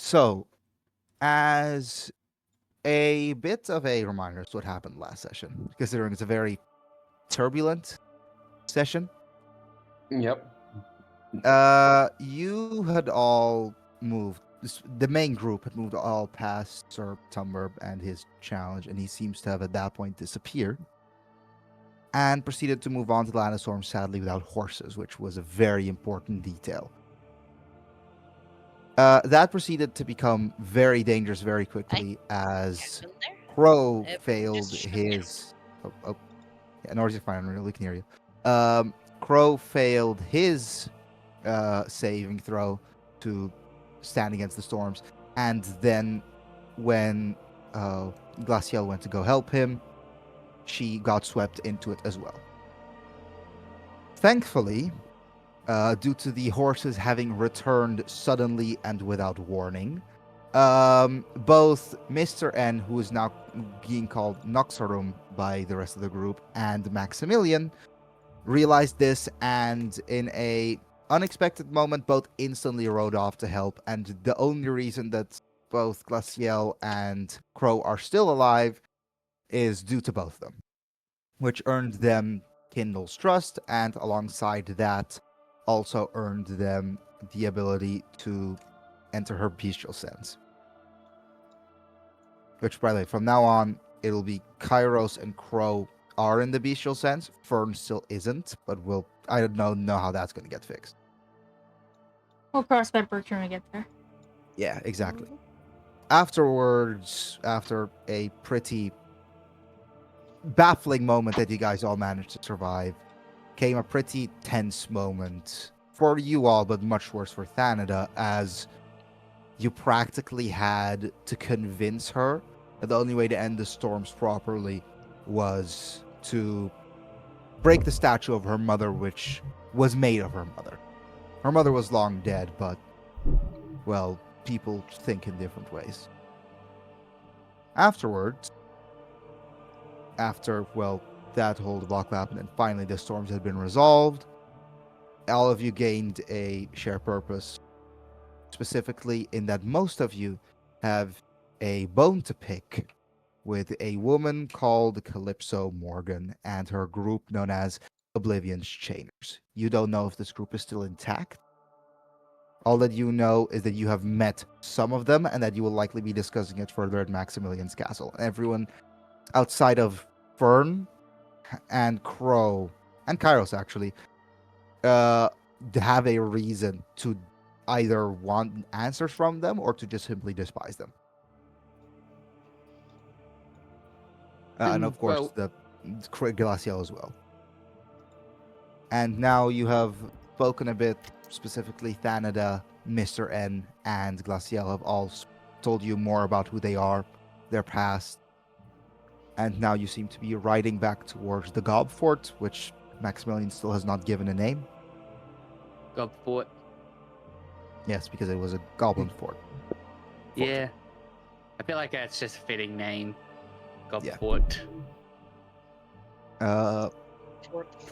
So, as a bit of a reminder as to what happened last session, considering it's a very turbulent session, Yep. you had all moved. The main group had moved all past Sir Tumber and his challenge, and he seems to have at that point disappeared and proceeded to move on to the Land of Storm, sadly without horses, which was a very important detail. That proceeded to become very dangerous very quickly as Been there? Crow Yep, failed just his. Oh, yeah, Nordy's fine. I really can hear you. Crow failed his saving throw to stand against the storms, and then when Glacial went to go help him, she got swept into it as well. Thankfully, due to the horses having returned suddenly and without warning, both Mr. N, who is now being called Noxarum by the rest of the group, and Maximilian realized this, and in a unexpected moment, both instantly rode off to help. And the only reason that both Glaciel and Crow are still alive is due to both of them, which earned them Kindle's trust, and alongside that, also earned them the ability to enter her bestial sense. Which, by the way, from now on, it'll be Kairos and Crow are in the bestial sense. Fern still isn't, but I don't know how that's going to get fixed. We'll cross that bridge when we get there. Yeah, exactly. Afterwards, after a pretty baffling moment that you guys all managed to survive, came a pretty tense moment for you all, but much worse for Thanada, as you practically had to convince her that the only way to end the storms properly was to break the statue of her mother, which was made of her mother. Her mother was long dead, but, well, people think in different ways. Afterwards, after, well, that whole debacle happened, and finally the storms had been resolved, all of you gained a shared purpose, specifically in that most of you have a bone to pick with a woman called Calypso Morgan and her group known as Oblivion's Chainers. You don't know if this group is still intact. All that you know is that you have met some of them and that you will likely be discussing it further at Maximilian's castle. Everyone outside of Fern and Crow and Kairos actually have a reason to either want answers from them or to just simply despise them. And of course, the Glacial as well. And now you have spoken a bit, specifically Thanada, Mr. N, and Glacial have all told you more about who they are, their past. And now you seem to be riding back towards the Gob Fort, which Maximilian still has not given a name. Gob Fort. Yes, because it was a goblin fort. Yeah. I feel like that's just a fitting name. Gob Yeah. Fort.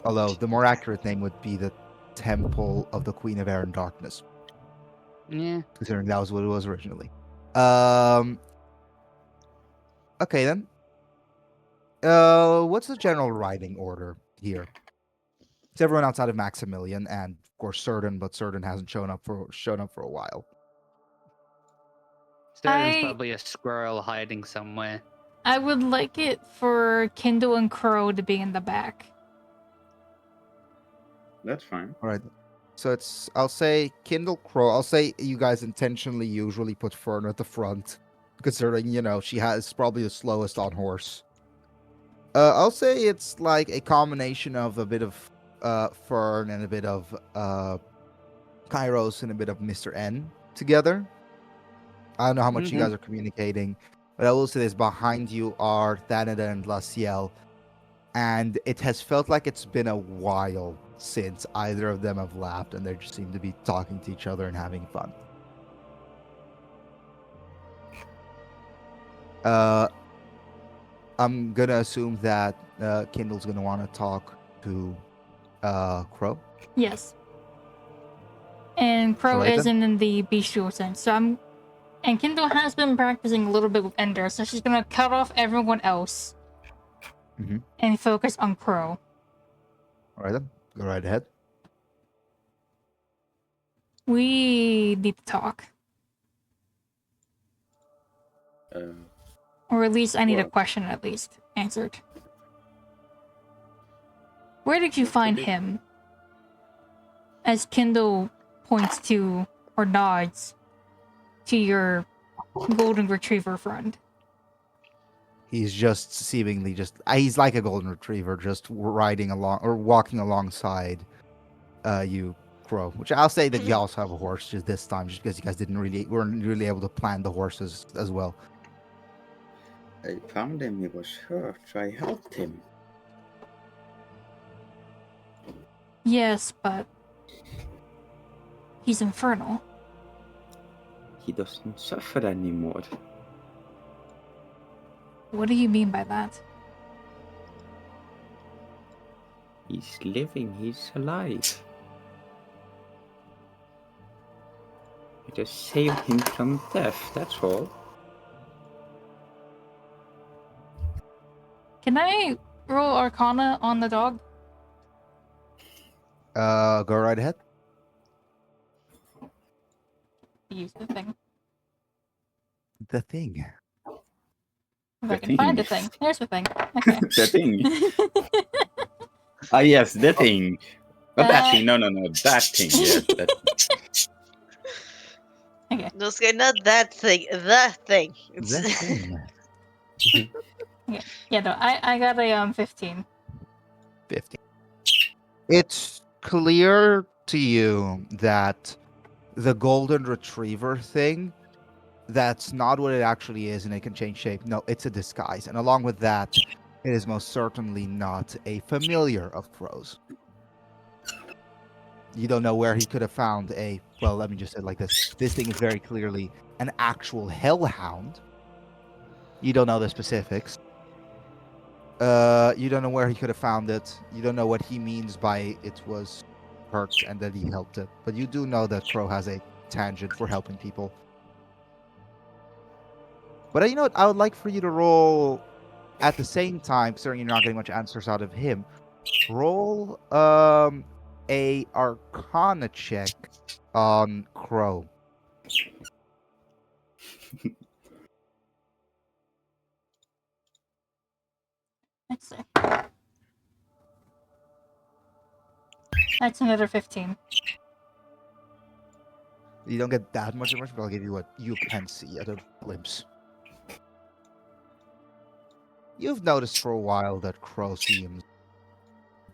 Although the more accurate name would be the Temple of the Queen of Air and Darkness. Yeah. Considering that was what it was originally. Okay then. What's the general riding order here? It's everyone outside of Maximilian and of course Certain, but Certain hasn't shown up for a while. There's probably a squirrel hiding somewhere. I would like it for Kindle and Crow to be in the back. That's fine. All right. So I'll say Kindle, Crow. I'll say you guys intentionally usually put Fern at the front, considering, she has probably the slowest on horse. I'll say it's like a combination of a bit of Fern and a bit of Kairos and a bit of Mr. N together. I don't know how much you guys are communicating, but I will say this: behind you are Thanada and Glaciel, and it has felt like it's been a while since either of them have laughed, and they just seem to be talking to each other and having fun. I'm gonna assume that Kindle's gonna want to talk to Crow. Yes. And Crow Alright, then. isn't in the bestial sense, so And Kindle has been practicing a little bit with Ender, so she's gonna cut off everyone else Mhm. and focus on Crow. All right then, go right ahead. We need to talk. Or at least I need a Well- question at least answered. Where did you What find did it- him? As Kindle points to or nods to your golden retriever friend. He's just seemingly he's like a golden retriever, just riding along or walking alongside you, Crow. Which I'll say that you also have a horse just this time, just because you guys weren't really able to plan the horses as well. I found him, he was hurt. I helped him. Yes, but he's infernal. He doesn't suffer anymore. What do you mean by that? He's living, he's alive. I just saved him from death, that's all. Can I roll Arcana on the dog? Go right ahead. Use the thing. The thing. If The I can find the thing. thing. There's the thing. Okay. The thing. Ah, yes, the thing. Not that thing, no, that thing, yes. That... Okay. No, Sky, not that thing. The thing. The thing. Yeah, no, I got a 15. 50. It's clear to you that the golden retriever thing, that's not what it actually is, and it can change shape. No, it's a disguise. And along with that, it is most certainly not a familiar of Crow's. You don't know where he could have found well, let me just say it like this. This thing is very clearly an actual hellhound. You don't know the specifics. You don't know where he could have found it. You don't know what he means by it was hurt and that he helped it. But you do know that Crow has a tangent for helping people. But you know what? I would like for you to roll at the same time, considering you're not getting much answers out of him. Roll a Arcana check on Crow. Let's see. That's another 15. You don't get that much information, but I'll give you what you can see at a glimpse. You've noticed for a while that Crow seems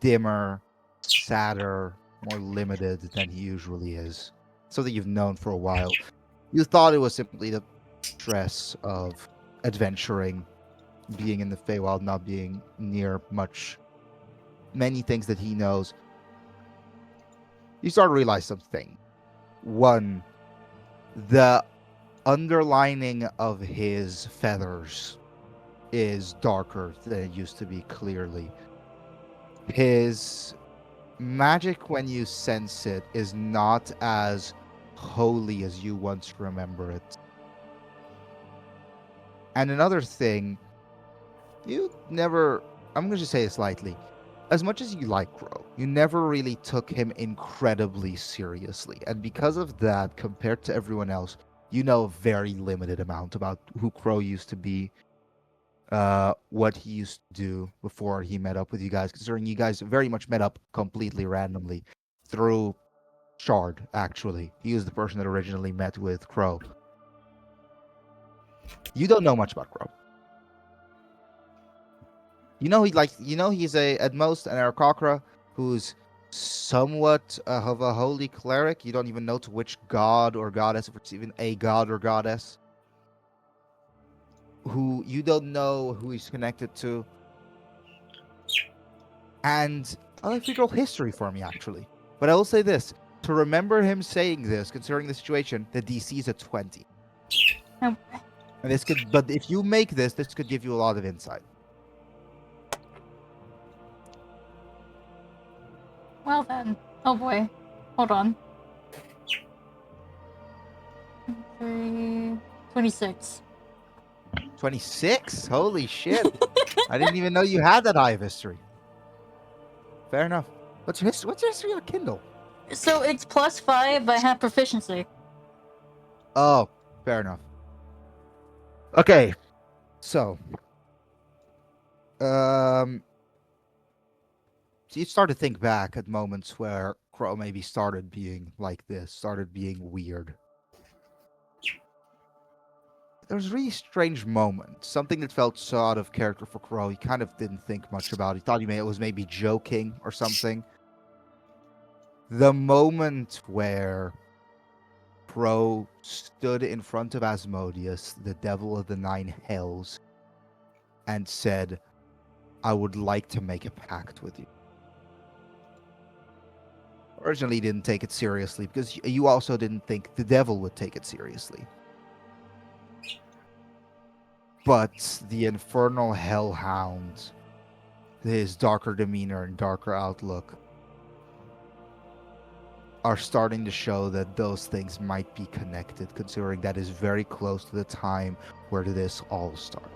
dimmer, sadder, more limited than he usually is. Something you've known for a while. You thought it was simply the stress of adventuring, being in the Feywild, not being near many things that he knows. You start to realize something. One, the underlining of his feathers is darker than it used to be, clearly. His magic, when you sense it, is not as holy as you once remember it. And another thing, I'm going to just say it slightly. As much as you like Crow, you never really took him incredibly seriously. And because of that, compared to everyone else, you know a very limited amount about who Crow used to be, what he used to do before he met up with you guys, considering you guys very much met up completely randomly through Shard, actually. He was the person that originally met with Crow. You don't know much about Crow. You know he's at most an Aarakocra who's somewhat of a holy cleric. You don't even know to which god or goddess, if it's even a god or goddess. Who you don't know who he's connected to. And I'll have to roll history for me, actually. But I will say this. To remember him saying this, considering the situation, the DC is a 20. Oh. And but if you make this could give you a lot of insight. Well then. Oh boy. Hold on. 3, 26. 26? Holy shit. I didn't even know you had that high of history. Fair enough. What's your history on Kindle? So it's +5, but I have proficiency. Oh, fair enough. Okay. So so you start to think back at moments where Crow maybe started being like this, started being weird. There was a really strange moment, something that felt so out of character for Crow. He kind of didn't think much about it. He thought it was maybe joking or something. The moment where Crow stood in front of Asmodeus, the devil of the nine hells, and said, "I would like to make a pact with you." Originally didn't take it seriously because you also didn't think the devil would take it seriously. But the infernal hellhound, his darker demeanor and darker outlook, are starting to show that those things might be connected, considering that is very close to the time where this all started.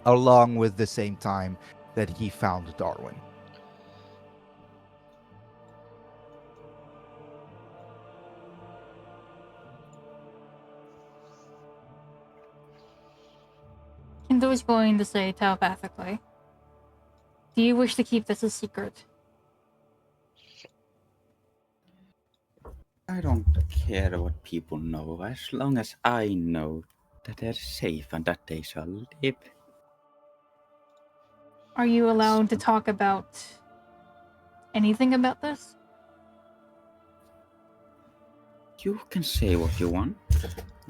Along with the same time that he found Darwin. Kindle is going to say telepathically, "Do you wish to keep this a secret?" I don't care what people know, as long as I know that they're safe and that they shall live. Are you allowed to talk about anything about this? You can say what you want.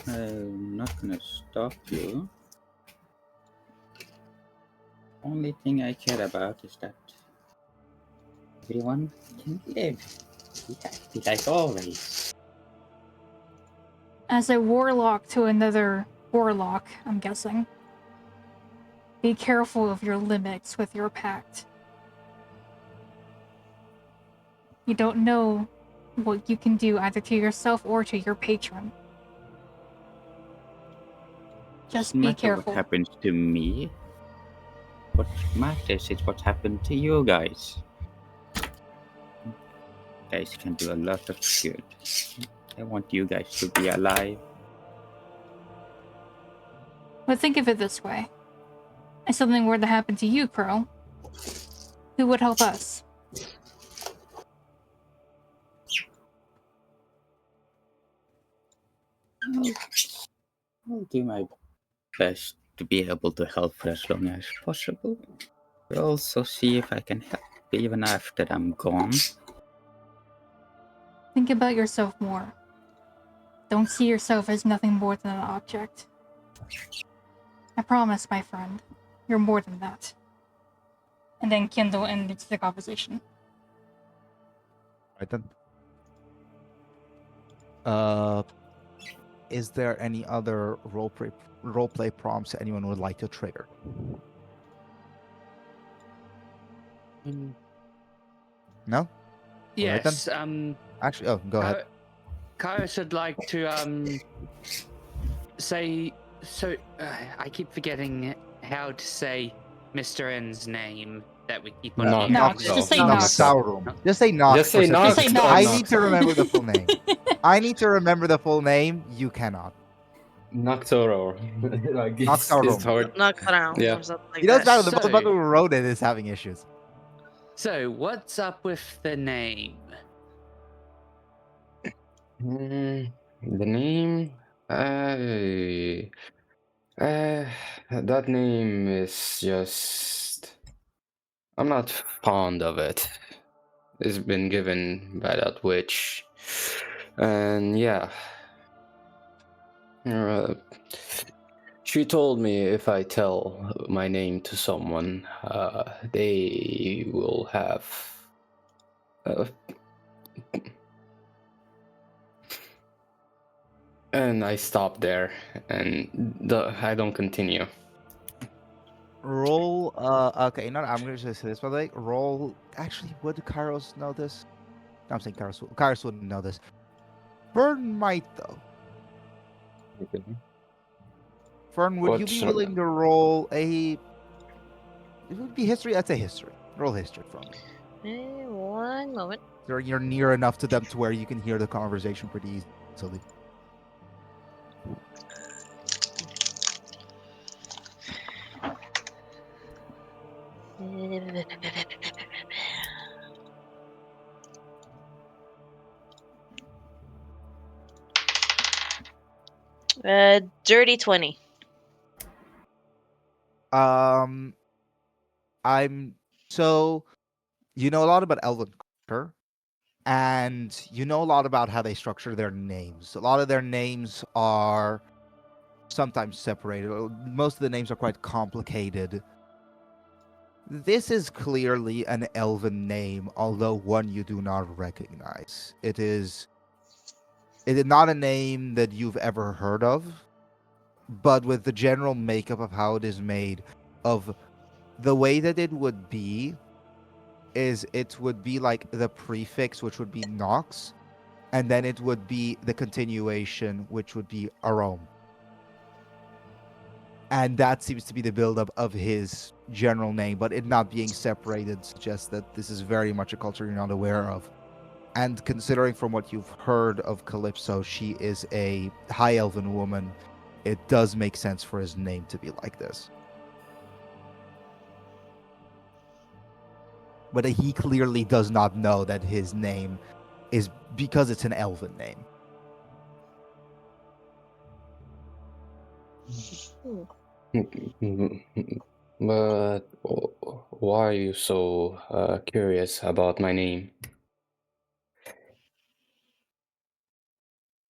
I'm not gonna stop you. Only thing I care about is that everyone can live. Happy like always. As a warlock to another warlock, I'm guessing, be careful of your limits with your pact. You don't know what you can do either to yourself or to your patron. Just Doesn't be matter careful. what happens to me. What matters is what happened to you guys. You guys can do a lot of good. I want you guys to be alive. But think of it this way. If something were to happen to you, Crow, who would help us? I'll do my best to be able to help for as long as possible. I'll also see if I can help even after I'm gone. Think about yourself more. Don't see yourself as nothing more than an object. I promise, my friend, you're more than that. And then Kindle ends the conversation. Right then. Is there any other roleplay prompts anyone would like to trigger? No? Alright then. Yes. Actually, oh, go ahead. Kairos would like to say. So I keep forgetting how to say Mr. N's name that we keep on. Nox. here. Nox, just say Nox. Noxaurum. Just say Nox. Just say for Nox. simplicity. Just say Nox. I need to remember the full name. I need to remember the full name. You cannot. Noctoro. Like, Noctoro. it's hard. Knock it out. Yeah. Or something like You know, that. the So- motherfucker who wrote it is having issues. So what's up with the name? The name. That name is just. I'm not fond of it. It's been given by that witch, and yeah. She told me if I tell my name to someone, they will have. And I stop there, and I don't continue. Roll. Okay. No, I'm gonna just say this. By the way, roll. Actually, would Kairos know this? No, I'm saying Kairos. Kairos wouldn't know this. Burn might though. Okay. Fern, would you What's be willing to roll a? It would be history. That's a history. Roll history for me. One moment. You're near enough to them to where you can hear the conversation pretty easily. Dirty 20. I'm so you know a lot about Elven culture, and you know a lot about how they structure their names. A lot of their names are sometimes separated. Most of the names are quite complicated. This is clearly an Elven name, although one you do not recognize. It is not a name that you've ever heard of, but with the general makeup of how it is made, of the way that it would be, is it would be like the prefix, which would be Nox, and then it would be the continuation, which would be Arom. And that seems to be the buildup of his general name, but it not being separated suggests that this is very much a culture you're not aware of. And considering from what you've heard of Calypso, she is a high elven woman, it does make sense for his name to be like this. But he clearly does not know that his name is because it's an elven name. But why are you so curious about my name?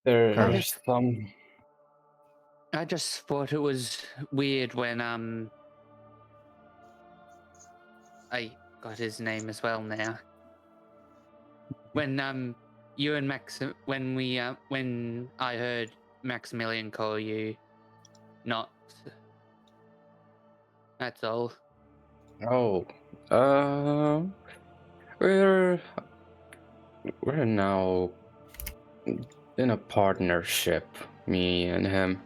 There's some. I just thought it was weird when I got his name as well now. When you and Max when I heard Maximilian call you Nox. That's all. Oh, uh, we're we're now in a partnership, me and him.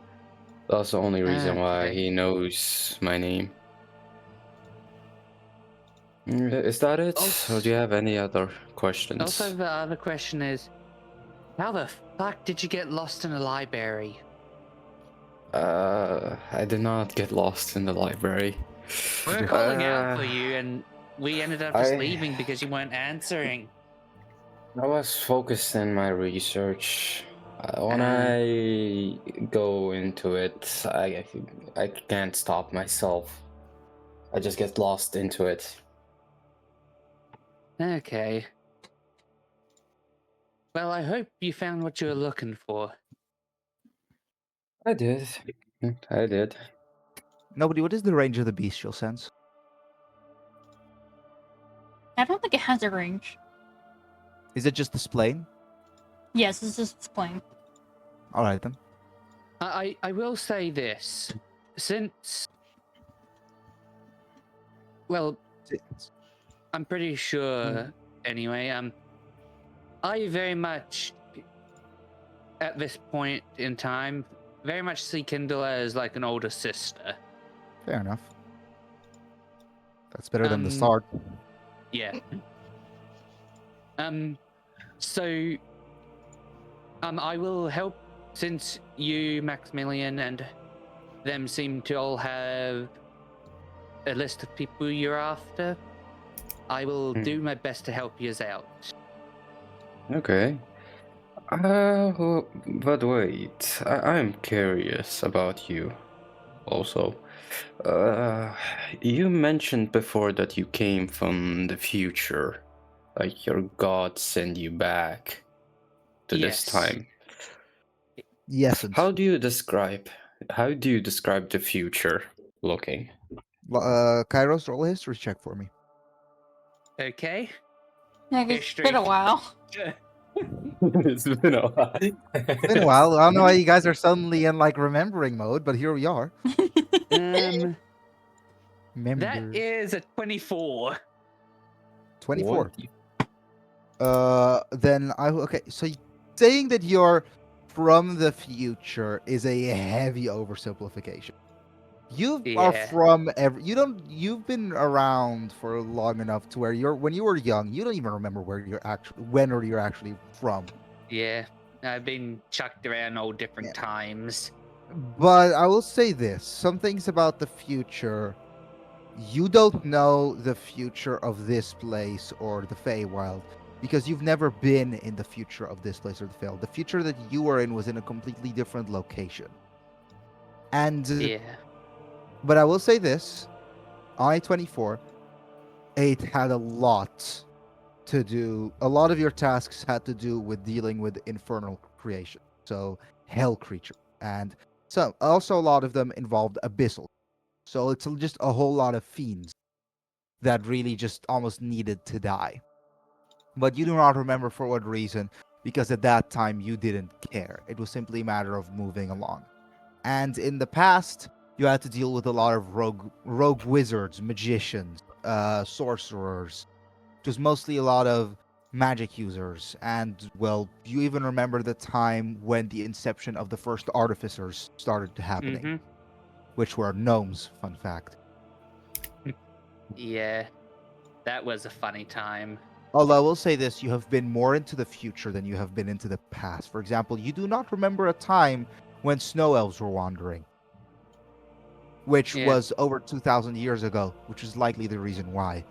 That's the only reason why Okay. he knows my name. Is that it? Or do you have any other questions? Also, the other question is, how the fuck did you get lost in a library? I did not get lost in the library. We were calling out for Uh, you, and we ended up just I- leaving because you weren't answering. I was focused in my research. When I go into it, I can't stop myself. I just get lost into it. Okay. Well, I hope you found what you were looking for. I did. I did. Nobody, what is the range of the bestial sense? I don't think it has a range. Is it just displaying? Yes, it's just displaying. All right then. I will say this. Since... Well, I'm pretty sure, anyway, I very much, at this point in time, very much see Kindle as like an older sister. Fair enough. That's better than the start. Yeah. So, I will help, since you, Maximilian, and them seem to all have a list of people you're after. I will do my best to help you out. Okay. But wait, I'm curious about you. Also, you mentioned before that you came from the future, like your god sent you back to this Yes. time. Yes. And How do you describe the future looking? Kairos, roll a history check for me. Okay. Yeah, 'cause it's been a History. while. It's been a while. It's been a while. I don't know why you guys are suddenly in like remembering mode, but here we are. That Remember. is a 24. 24. Then okay. So saying that you're from the future is a heavy oversimplification. You are Yeah. from you've been around for long enough to where when you were young, you don't even remember when you're actually from. Yeah. I've been chucked around all different Yeah. times. But I will say this, some things about the future. You don't know the future of this place or the Feywild because you've never been in the future of this place or the Feywild. The future that you were in was in a completely different location. And Yeah. but I will say this, I-24, it had a lot to do. A lot of your tasks had to do with dealing with infernal creation, so hell creature, and so also a lot of them involved abyssal. So it's just a whole lot of fiends that really just almost needed to die. But you do not remember for what reason, because at that time you didn't care. It was simply a matter of moving along. And in the past, you had to deal with a lot of rogue wizards, magicians, sorcerers. It was mostly a lot of magic users. And, well, you even remember the time when the inception of the first artificers started happening, Mm-hmm. which were gnomes, fun fact. Yeah. That was a funny time. Although I will say this, you have been more into the future than you have been into the past. For example, you do not remember a time when snow elves were wandering, which Yeah. was over 2,000 years ago, which is likely the reason why.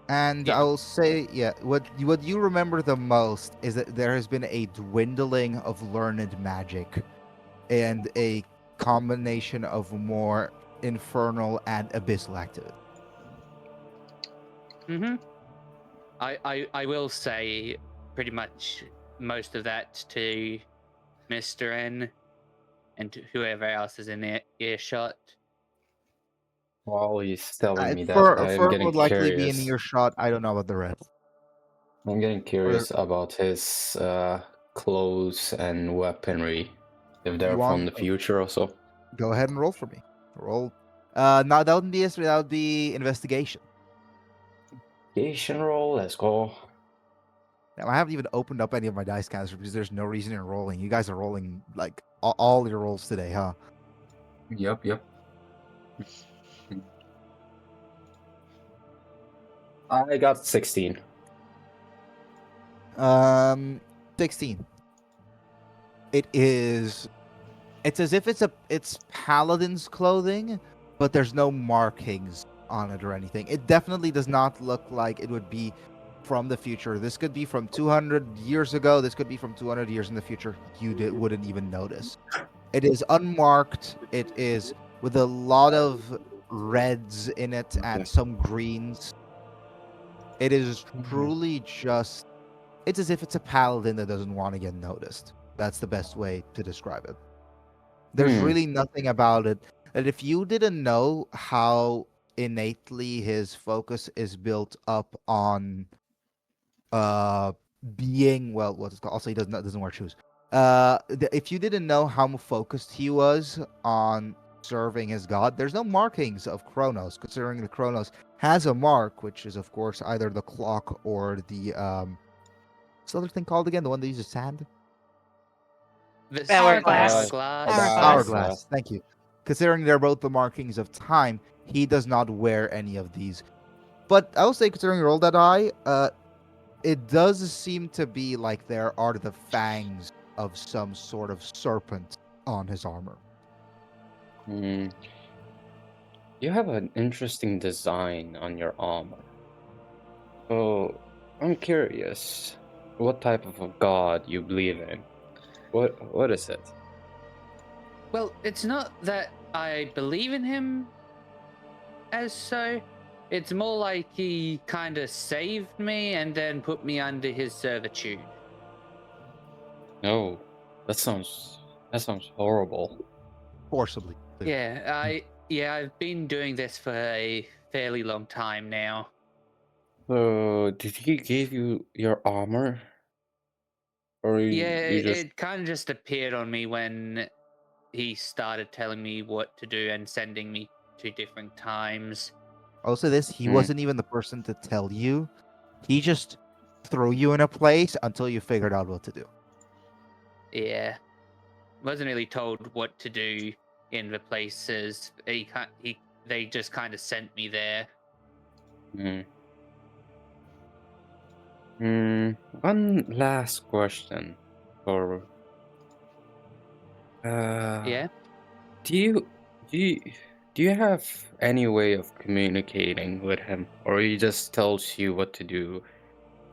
And Yeah. I will say, yeah, what you remember the most is that there has been a dwindling of learned magic and a combination of more infernal and abyssal activity. Mm-hmm. I will say pretty much most of that to Mr. N and to whoever else is in earshot. While he's telling me that, I'm Fern getting would likely be in curious. earshot. I don't know about the rest. I'm getting curious about his clothes and weaponry. If they're from the future or so. Go ahead and roll for me. Roll. No, that wouldn't be history. That would be investigation. Investigation roll, let's go. Now, I haven't even opened up any of my dice counters because there's no reason in rolling. You guys are rolling like all your rolls today, huh? Yep. I got 16. 16. It's as if it's paladin's clothing, but there's no markings on it or anything. It definitely does not look like it would be from the future. This could be from 200 years ago. This could be from 200 years in the future. You wouldn't even notice. It is unmarked. It is with a lot of reds in it and some greens. It is truly just. It's as if it's a paladin that doesn't want to get noticed. That's the best way to describe it. There's really nothing about it that if you didn't know how innately his focus is built up on being, well, what's it called? Also, he doesn't wear shoes. If you didn't know how focused he was on serving his god, there's no markings of Kronos, considering the Kronos has a mark, which is of course either the clock or the what's the other thing called again? The one that uses sand? The Hourglass. Hourglass. Thank you. Considering they're both the markings of time, he does not wear any of these. But I will say, considering you rolled that high, it does seem to be like there are the fangs of some sort of serpent on his armor. You have an interesting design on your armor. So, I'm curious, what type of a god you believe in? What is it? Well, it's not that I believe in him as so. It's more like he kind of saved me and then put me under his servitude. No, that sounds horrible. Forcibly. Yeah, I've been doing this for a fairly long time now. So, did he give you your armor? Or Yeah, you just... it kind of just appeared on me when he started telling me what to do and sending me to different times. Also, he wasn't even the person to tell you. He just threw you in a place until you figured out what to do. Yeah. Wasn't really told what to do in the places. They just kind of sent me there. One last question for Yeah. do you have any way of communicating with him, or he just tells you what to do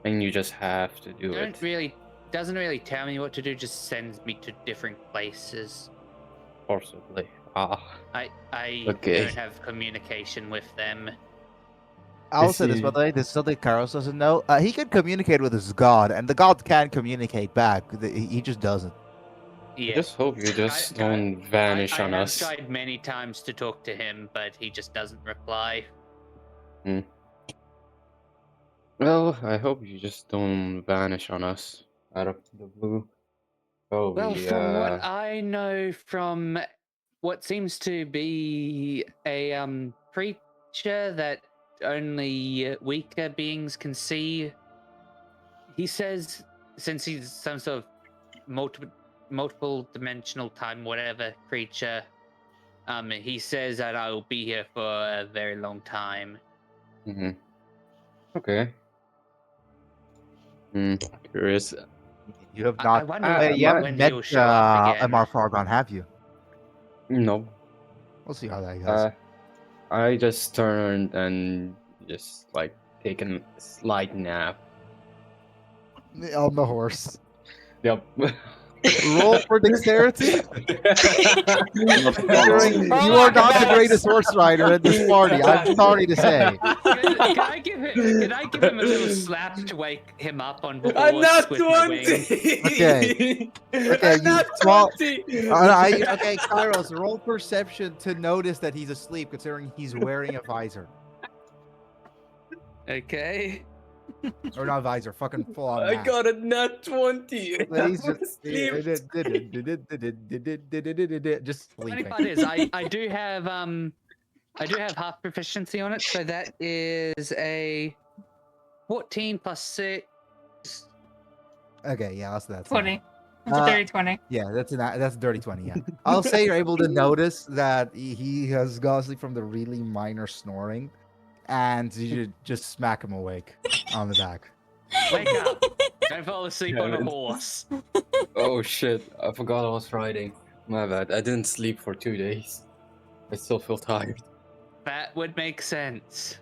and you just have to do it? Doesn't really tell me what to do, just sends me to different places. Forcibly. I Okay. don't have communication with them. I'll Is say this, by he- the way, this is something Kairos doesn't know. He can communicate with his god, and the god can communicate back. He just doesn't. Yeah. I just hope you just Kai- don't vanish I on have us. tried many times to talk to him, but he just doesn't reply. Well, I hope you just don't vanish on us out of the blue. Oh, Well, from what I know from what seems to be a creature that only weaker beings can see, he says, since he's some sort of multiple dimensional time whatever creature, he says that I will be here for a very long time. Okay. Curious. You have I not. wonder You haven't when met he'll show up again. Amar Fargon, have you? No. We'll see how that goes. I just turned and just like taken a slight nap. On the horse. Yep. Roll for dexterity. Considering Oh you my are not the God. greatest horse rider in this party, I'm sorry to say. Can I give him a little slap to wake him up on the I'm horse not with my wing? 20. Okay, I'm you not small- 20. Okay, Kairos, roll perception to notice that he's asleep, considering he's wearing a visor. Okay. Or not visor, fucking full on I mask. got a nat 20. He's I'm just, asleep. just Funny sleeping. part is, I do have half proficiency on it, so that is a 14 plus 6. Okay, yeah, that's 20. It's a Uh, dirty 20. Yeah, that's dirty 20. Yeah, I'll say you're able to notice that he has gone asleep from the really minor snoring, and you should just smack him awake on the back. Wake up! Don't fall asleep on a Damn it. horse. Oh shit! I forgot I was riding. My bad. I didn't sleep for 2 days. I still feel tired. That would make sense.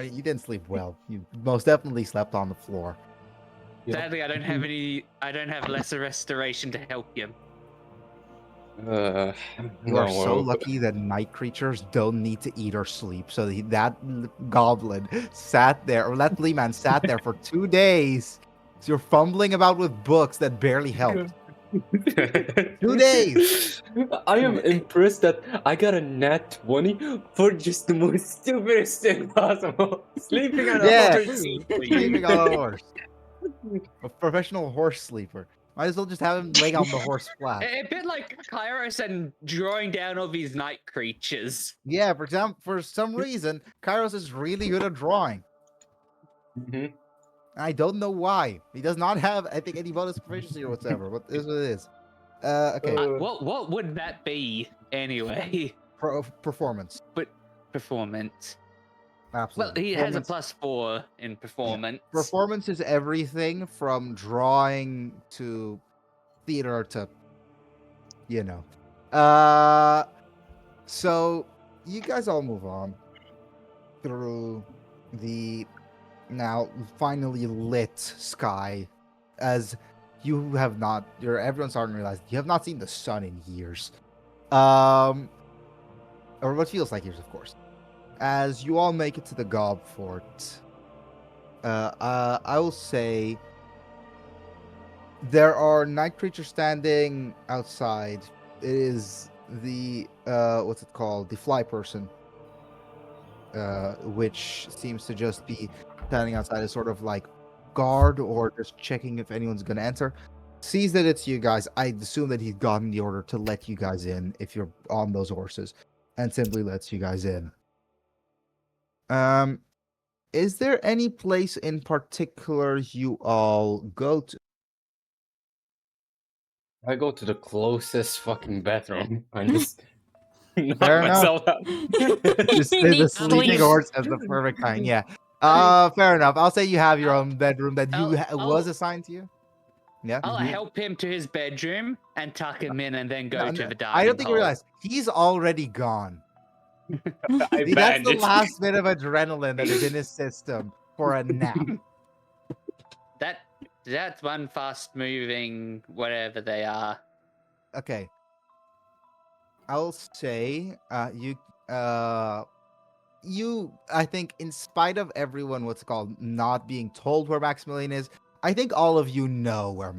You didn't sleep well. You most definitely slept on the floor. Yep. Sadly, I don't have any. I don't have lesser restoration to help you. You are so no, lucky that night creatures don't need to eat or sleep. So that goblin sat there, or that flea man sat there for 2 days. So you're fumbling about with books that barely helped. 2 days. I am impressed that I got a nat 20 for just the most stupidest thing possible. Sleeping on a Yeah. horse. Sleeping on a horse. A professional horse sleeper. Might as well just have him lay on the horse flat. A bit like Kairos and drawing down all these night creatures. Yeah, for example, for some reason, Kairos is really good at drawing. Mhm. I don't know why. He does not have, I think, any bonus proficiency or whatever. What is what it is? Okay. What would that be anyway? Performance. Performance. Absolutely. Well, he has a Performance- +4 in performance. Performance is everything from drawing to theater to, you know. So you guys all move on through the now finally lit sky, as you have not. Everyone's starting to realize you have not seen the sun in years, or what feels like years, of course. As you all make it to the Gob Fort, I will say there are night creatures standing outside. It is the what's it called? The fly person, which seems to just be standing outside as sort of like guard or just checking if anyone's gonna enter. Sees that it's you guys. I assume that he's gotten the order to let you guys in if you're on those horses, and simply lets you guys in. Is there any place in particular you all go to? I go to the closest fucking bathroom. I just knock Fair enough. myself out. This Need the sleep. sleeping horse as the perfect kind. Yeah. Fair enough. I'll say you have your own bedroom that you was assigned to you. Yeah. I'll mhm. help him to his bedroom and tuck him in, and then go No, to no, the dining I don't think you hall. realize he's already gone. I See, that's the vanished. last bit of adrenaline that is in his system for a nap. That's one fast moving whatever they are. Okay. I'll say you I think in spite of everyone what's called not being told where Maximilian is, I think all of you know where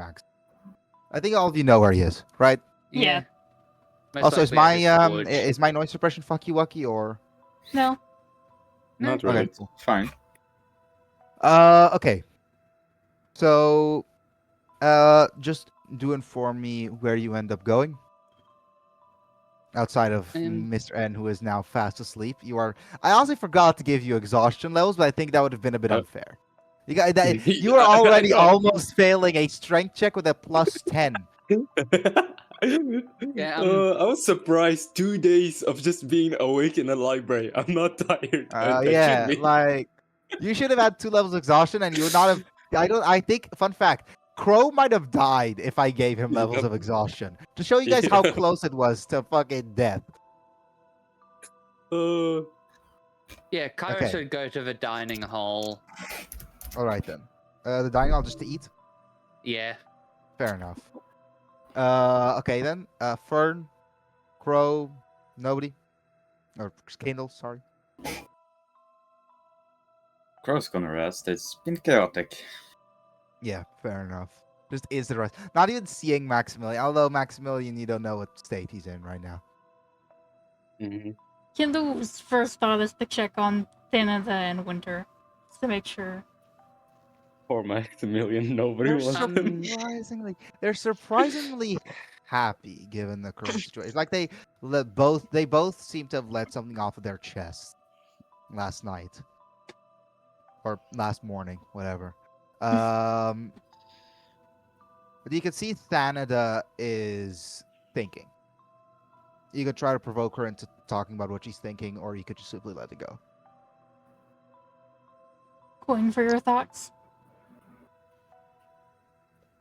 I think all of you know where he is, right? Yeah. Most Also, is likely at my his forge. is my noise suppression fucky wucky or No. Not Okay, really. cool. Fine. Okay. So just do inform me where you end up going. Outside of Mr. N, who is now fast asleep, you are. I honestly forgot to give you exhaustion levels, but I think that would have been a bit unfair. You got that. You are I already know. almost failing a strength check with a +10. Yeah, I was surprised. 2 days of just being awake in a library. I'm not tired. I Yeah, should be. like you should have had 2 levels of exhaustion, and you would not have. I think. Fun fact: Crow might have died if I gave him levels Yep. of exhaustion to show you guys how Yeah. close it was to fucking death. Yeah, Kyra Okay. should go to the dining hall. All right then. The dining hall just to eat. Yeah. Fair enough. Okay then. Fern, Crow, nobody, or Kendall. Sorry. Crow's gonna rest. It's been chaotic. Yeah, fair enough. Just is the rest. Not even seeing Maximilian. Although Maximilian, you don't know what state he's in right now. Mhm. Kindle's first thought is to check on Thanada and Winter, just to make sure. Poor Maximilian, nobody They're wants him. surprisingly happy given the current situation. It's like they both seem to have let something off of their chest last night or last morning, whatever. But you can see Thanada is thinking. You could try to provoke her into talking about what she's thinking, or you could just simply let it go. Coin for your thoughts.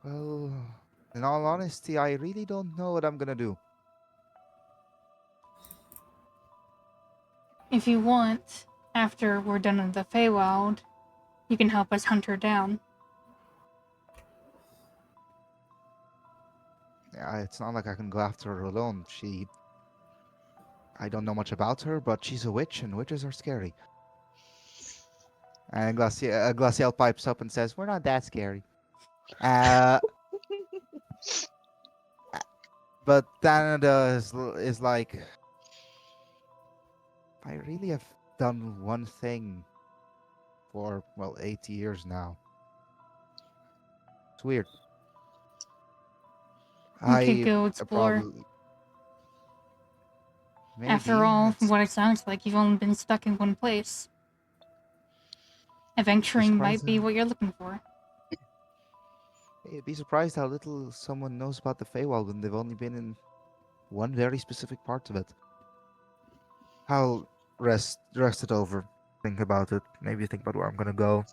Well, in all honesty, I really don't know what I'm gonna do. If you want, after we're done with the Feywild, you can help us hunt her down. Yeah, it's not like I can go after her alone. I don't know much about her, but she's a witch, and witches are scary. And Glacial pipes up and says, "We're not that scary." But Thanada is like, I really have done one thing for 8 years now. It's weird. We could go explore. Probably. After Maybe, all, from it's- what it sounds like, you've only been stuck in one place. Adventuring might be surprising. what you're looking for. You'd be surprised how little someone knows about the Feywild when they've only been in one very specific part of it. I'll rest it over, think about it, maybe think about where I'm gonna go.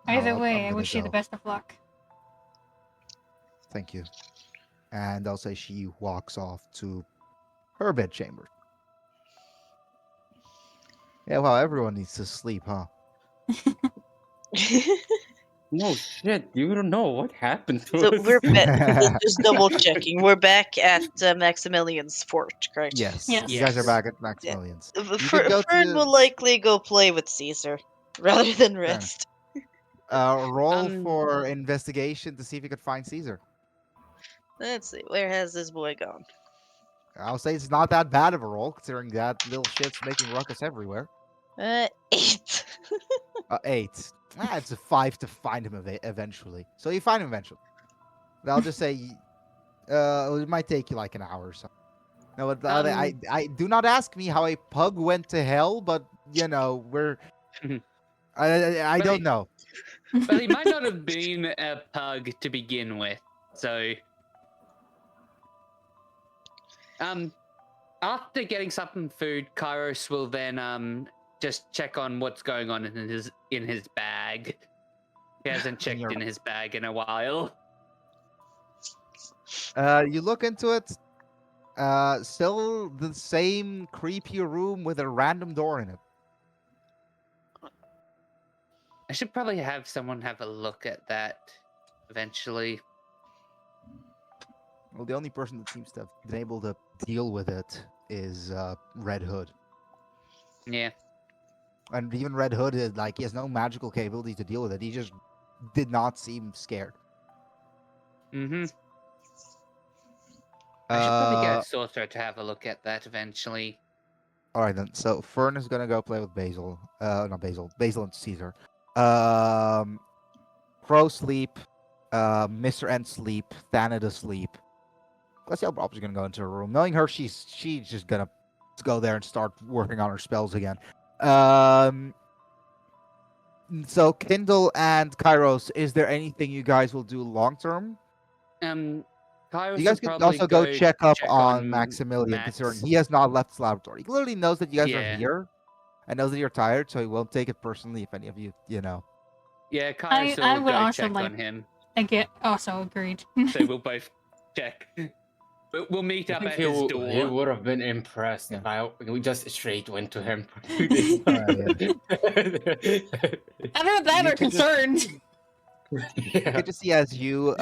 Either I'm way, I gonna wish you the go. best of luck. Thank you. And I'll say she walks off to her bedchamber. Yeah, well, everyone needs to sleep, huh? No shit, you don't know what happened to So us. we're just double checking. We're back at Maximilian's fort, correct? Yes. Yes. You guys are Yes. back at Maximilian's. You could Fern go to will likely go play with Caesar rather than enough. rest. Roll Um, for investigation to see if you could find Caesar. Let's see, where has this boy gone? I'll say it's not that bad of a roll, considering that little shit's making ruckus everywhere. 8. 8. It's a 5 to find him eventually. So you find him eventually. But I'll just say, it might take you like an hour or so. No, but I do not ask me how a pug went to hell, but you know we're. I But don't he- know. But he might not have been a pug to begin with, so. After getting some food, Kairos will then just check on what's going on in his bag. He hasn't checked your- in his bag in a while. You look into it. Still the same creepy room with a random door in it. I should probably have someone have a look at that eventually. Well, the only person that seems to have been able to deal with it is Red Hood. Yeah. And even Red Hood is like he has no magical capability to deal with it. He just did not seem scared. Mm-hmm. I should probably get Uh, a sorcerer to have a look at that eventually. all right then. So Fern is gonna go play with Basil. Not Basil. Basil and Caesar. Crow sleep. Mr. N sleep. Thanida sleep. Glacial probably gonna go into her room. Knowing her, she's just gonna go there and start working on her spells again. So Kindle and Kairos, is there anything you guys will do long term? Kairos You guys will could probably also go check up on Max. Maximilian, considering he has not left his laboratory. He clearly knows that you guys are Yeah. here, and knows that you're tired, so he won't take it personally if any of you, Yeah, Kairos I will would go also check like- on him. I get also agreed. So we'll both check. We'll meet I up think at his he door. would have been impressed if we just straight went to him. Either that You or could just- concerned. You could just see as you,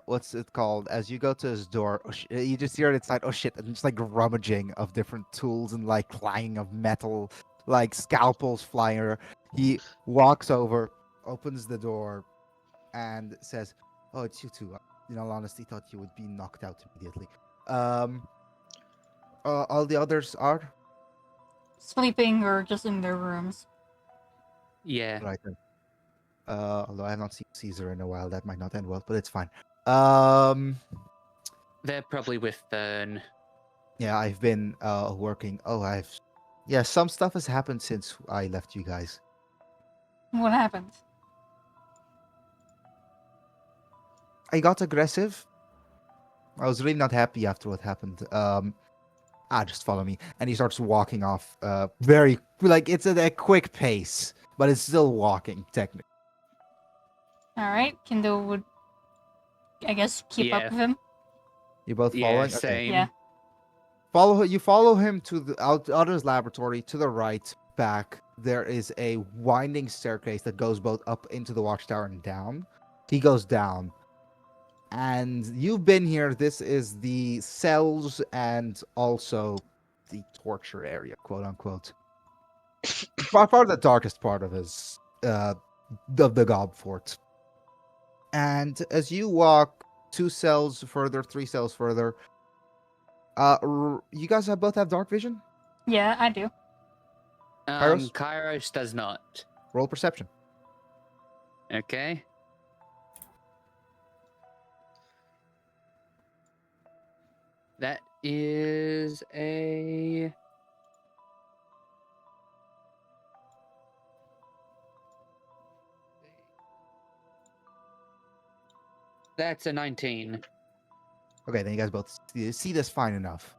what's it called? As you go to his door, you just hear it inside, oh shit, and just like rummaging of different tools and like clanging of metal, like scalpels flying. He walks over, opens the door, and says, "Oh, it's you two. In all honesty, thought you would be knocked out immediately. All the others are Sleeping or just in their rooms. Yeah. right then. Although I have not seen Caesar in a while, that might not end well, but it's fine. They're probably with Fern. Yeah, I've been working. Yeah, some stuff has happened since I left you guys. What happened? I got aggressive. I was really not happy after what happened. Just follow me. And he starts walking off very like it's at a quick pace, but it's still walking technically. Alright, Kindle would, I guess, keep up Yeah. with him. You both Yeah, following? same. Yeah. You follow him to the out of his laboratory to the right. Back there is a winding staircase that goes both up into the watchtower and down. He goes down, and you've been here. This is the cells and also the torture area, quote unquote. By far the darkest part of his of the Gob Fort. And as you walk 2 cells further, 3 cells further, you guys both have dark vision? Yeah, I do. Kairos? Kairos does not. Roll perception. Okay. That is a. That's a 19. Okay, then you guys both see this fine enough.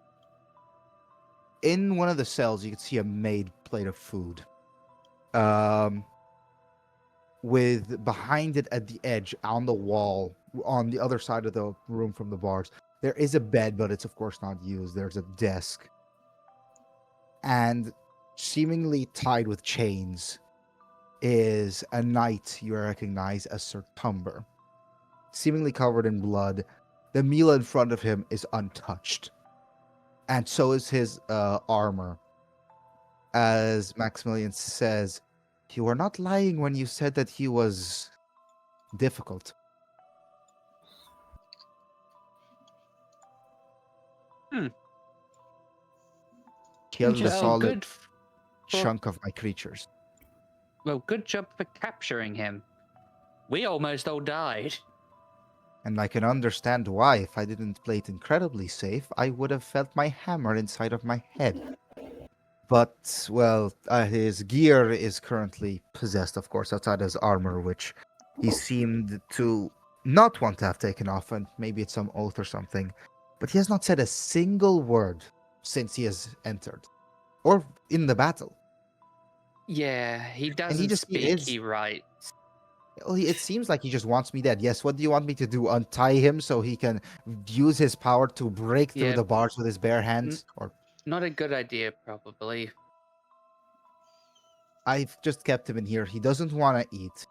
In one of the cells, you can see a made plate of food. With behind it at the edge on the wall, on the other side of the room from the bars, there is a bed, but it's of course not used. There's a desk. And seemingly tied with chains is a knight you recognize as Sir Tumber. Seemingly covered in blood. The meal in front of him is untouched. And so is his armor. As Maximilian says, you were not lying when you said that he was difficult. Killed a Interesting. solid Good. chunk of my creatures. Well, good job for capturing him. We almost all died. And I can understand why. If I didn't play it incredibly safe, I would have felt my hammer inside of my head. But, well, his gear is currently possessed, of course, outside his armor, which he seemed to not want to have taken off, and maybe it's some oath or something. But he has not said a single word since he has entered, or in the battle. Yeah, he doesn't just- he speak. is- He writes. Well, it seems like he just wants me dead. Yes, what do you want me to do? Untie him so he can use his power to break through Yeah. the bars with his bare hands? Or Not a good idea, probably. I've just kept him in here. He doesn't want to eat.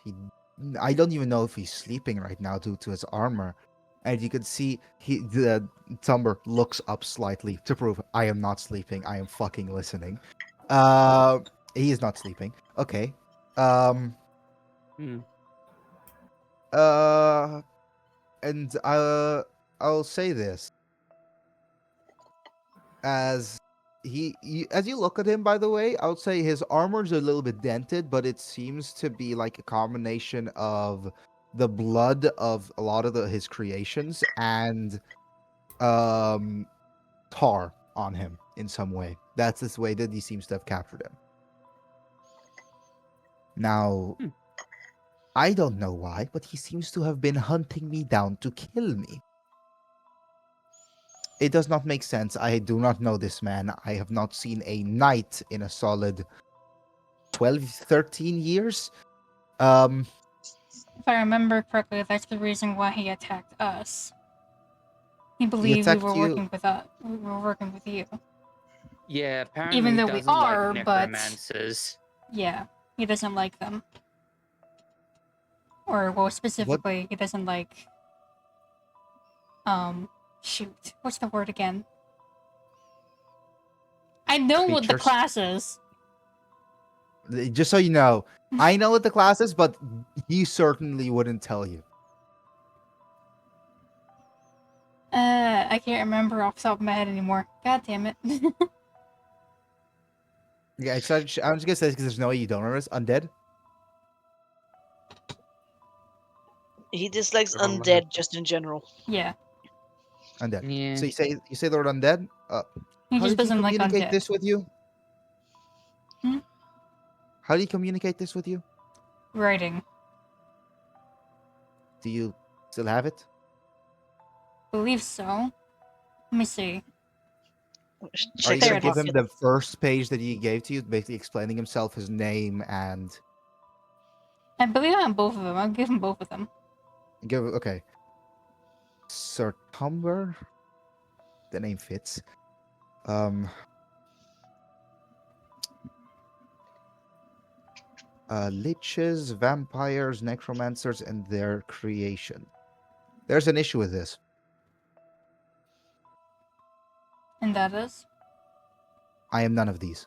I don't even know if he's sleeping right now due to his armor. And you can see the Tumber looks up slightly to prove I am not sleeping. I am fucking listening. He is not sleeping. Okay. Hmm. And I'll say this. As as you look at him, by the way, I would say his armor's a little bit dented, but it seems to be like a combination of the blood of a lot of his creations and tar on him in some way. That's this way that he seems to have captured him. Now, I don't know why, but he seems to have been hunting me down to kill me. It does not make sense. I do not know this man. I have not seen a knight in a solid 12, 13 years. If I remember correctly, that's the reason why he attacked us. He believed we attacked were you- working with us. We were working with you. Yeah, apparently Even he though we doesn't are, like but- necromancers. Yeah, he doesn't like them. Or, well, specifically, he doesn't like... Shoot. What's the word again? I know what the Creatures? class is. Just so you know, I know what the class is, but he certainly wouldn't tell you. I can't remember off the top of my head anymore. God damn it. Yeah, I'm just gonna say this because there's no way you don't remember this. Undead? He dislikes Oh my undead just in general. Yeah, Undead. Yeah. So you say the word undead? he How just did he doesn't like communicate undead. this with you? Hmm? How do you communicate this with you? Writing. Do you still have it? Believe so. Let me see. Are Check you There gonna it give is. him the first page that he gave to you, basically explaining himself, his name, and I believe on both of them. I'll give him both of them. okay. Sir Tumber? The name fits. Liches, vampires, necromancers, and their creation. There's an issue with this. And that is? I am none of these.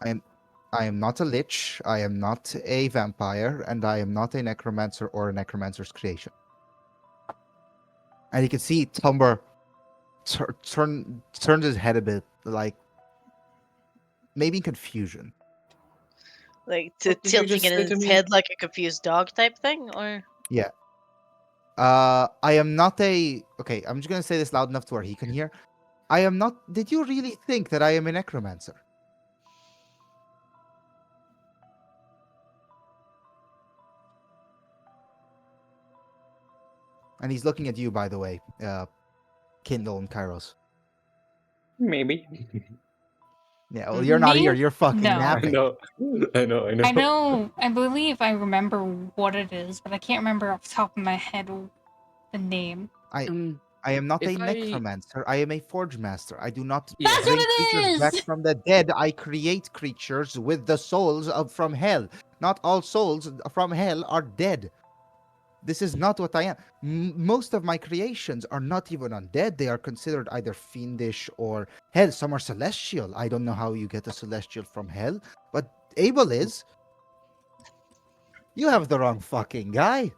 I am not a lich, I am not a vampire, and I am not a necromancer or a necromancer's creation. And you can see Tumber turns his head a bit, like maybe in confusion. Like What did you tilting just in say to his me? head like a confused dog type thing, or I am not a. Okay, I'm just gonna say this loud enough to where he can hear. I am not. Did you really think that I am a necromancer? And he's looking at you, by the way, Kindle and Kairos. Maybe. Yeah, well, you're not Me? here. You're fucking No. I napping. know. I know. I know, I believe I remember what it is, but I can't remember off the top of my head the name. Um, I am not a If I- necromancer. I am a forge master. I do not Yeah. That's bring what it creatures back is! from the dead. I create creatures with the souls of from hell. Not all souls from hell are dead. This is not what I am. Most of my creations are not even undead. They are considered either fiendish or hell. Some are celestial. I don't know how you get a celestial from hell, but Abel is. You have the wrong fucking guy.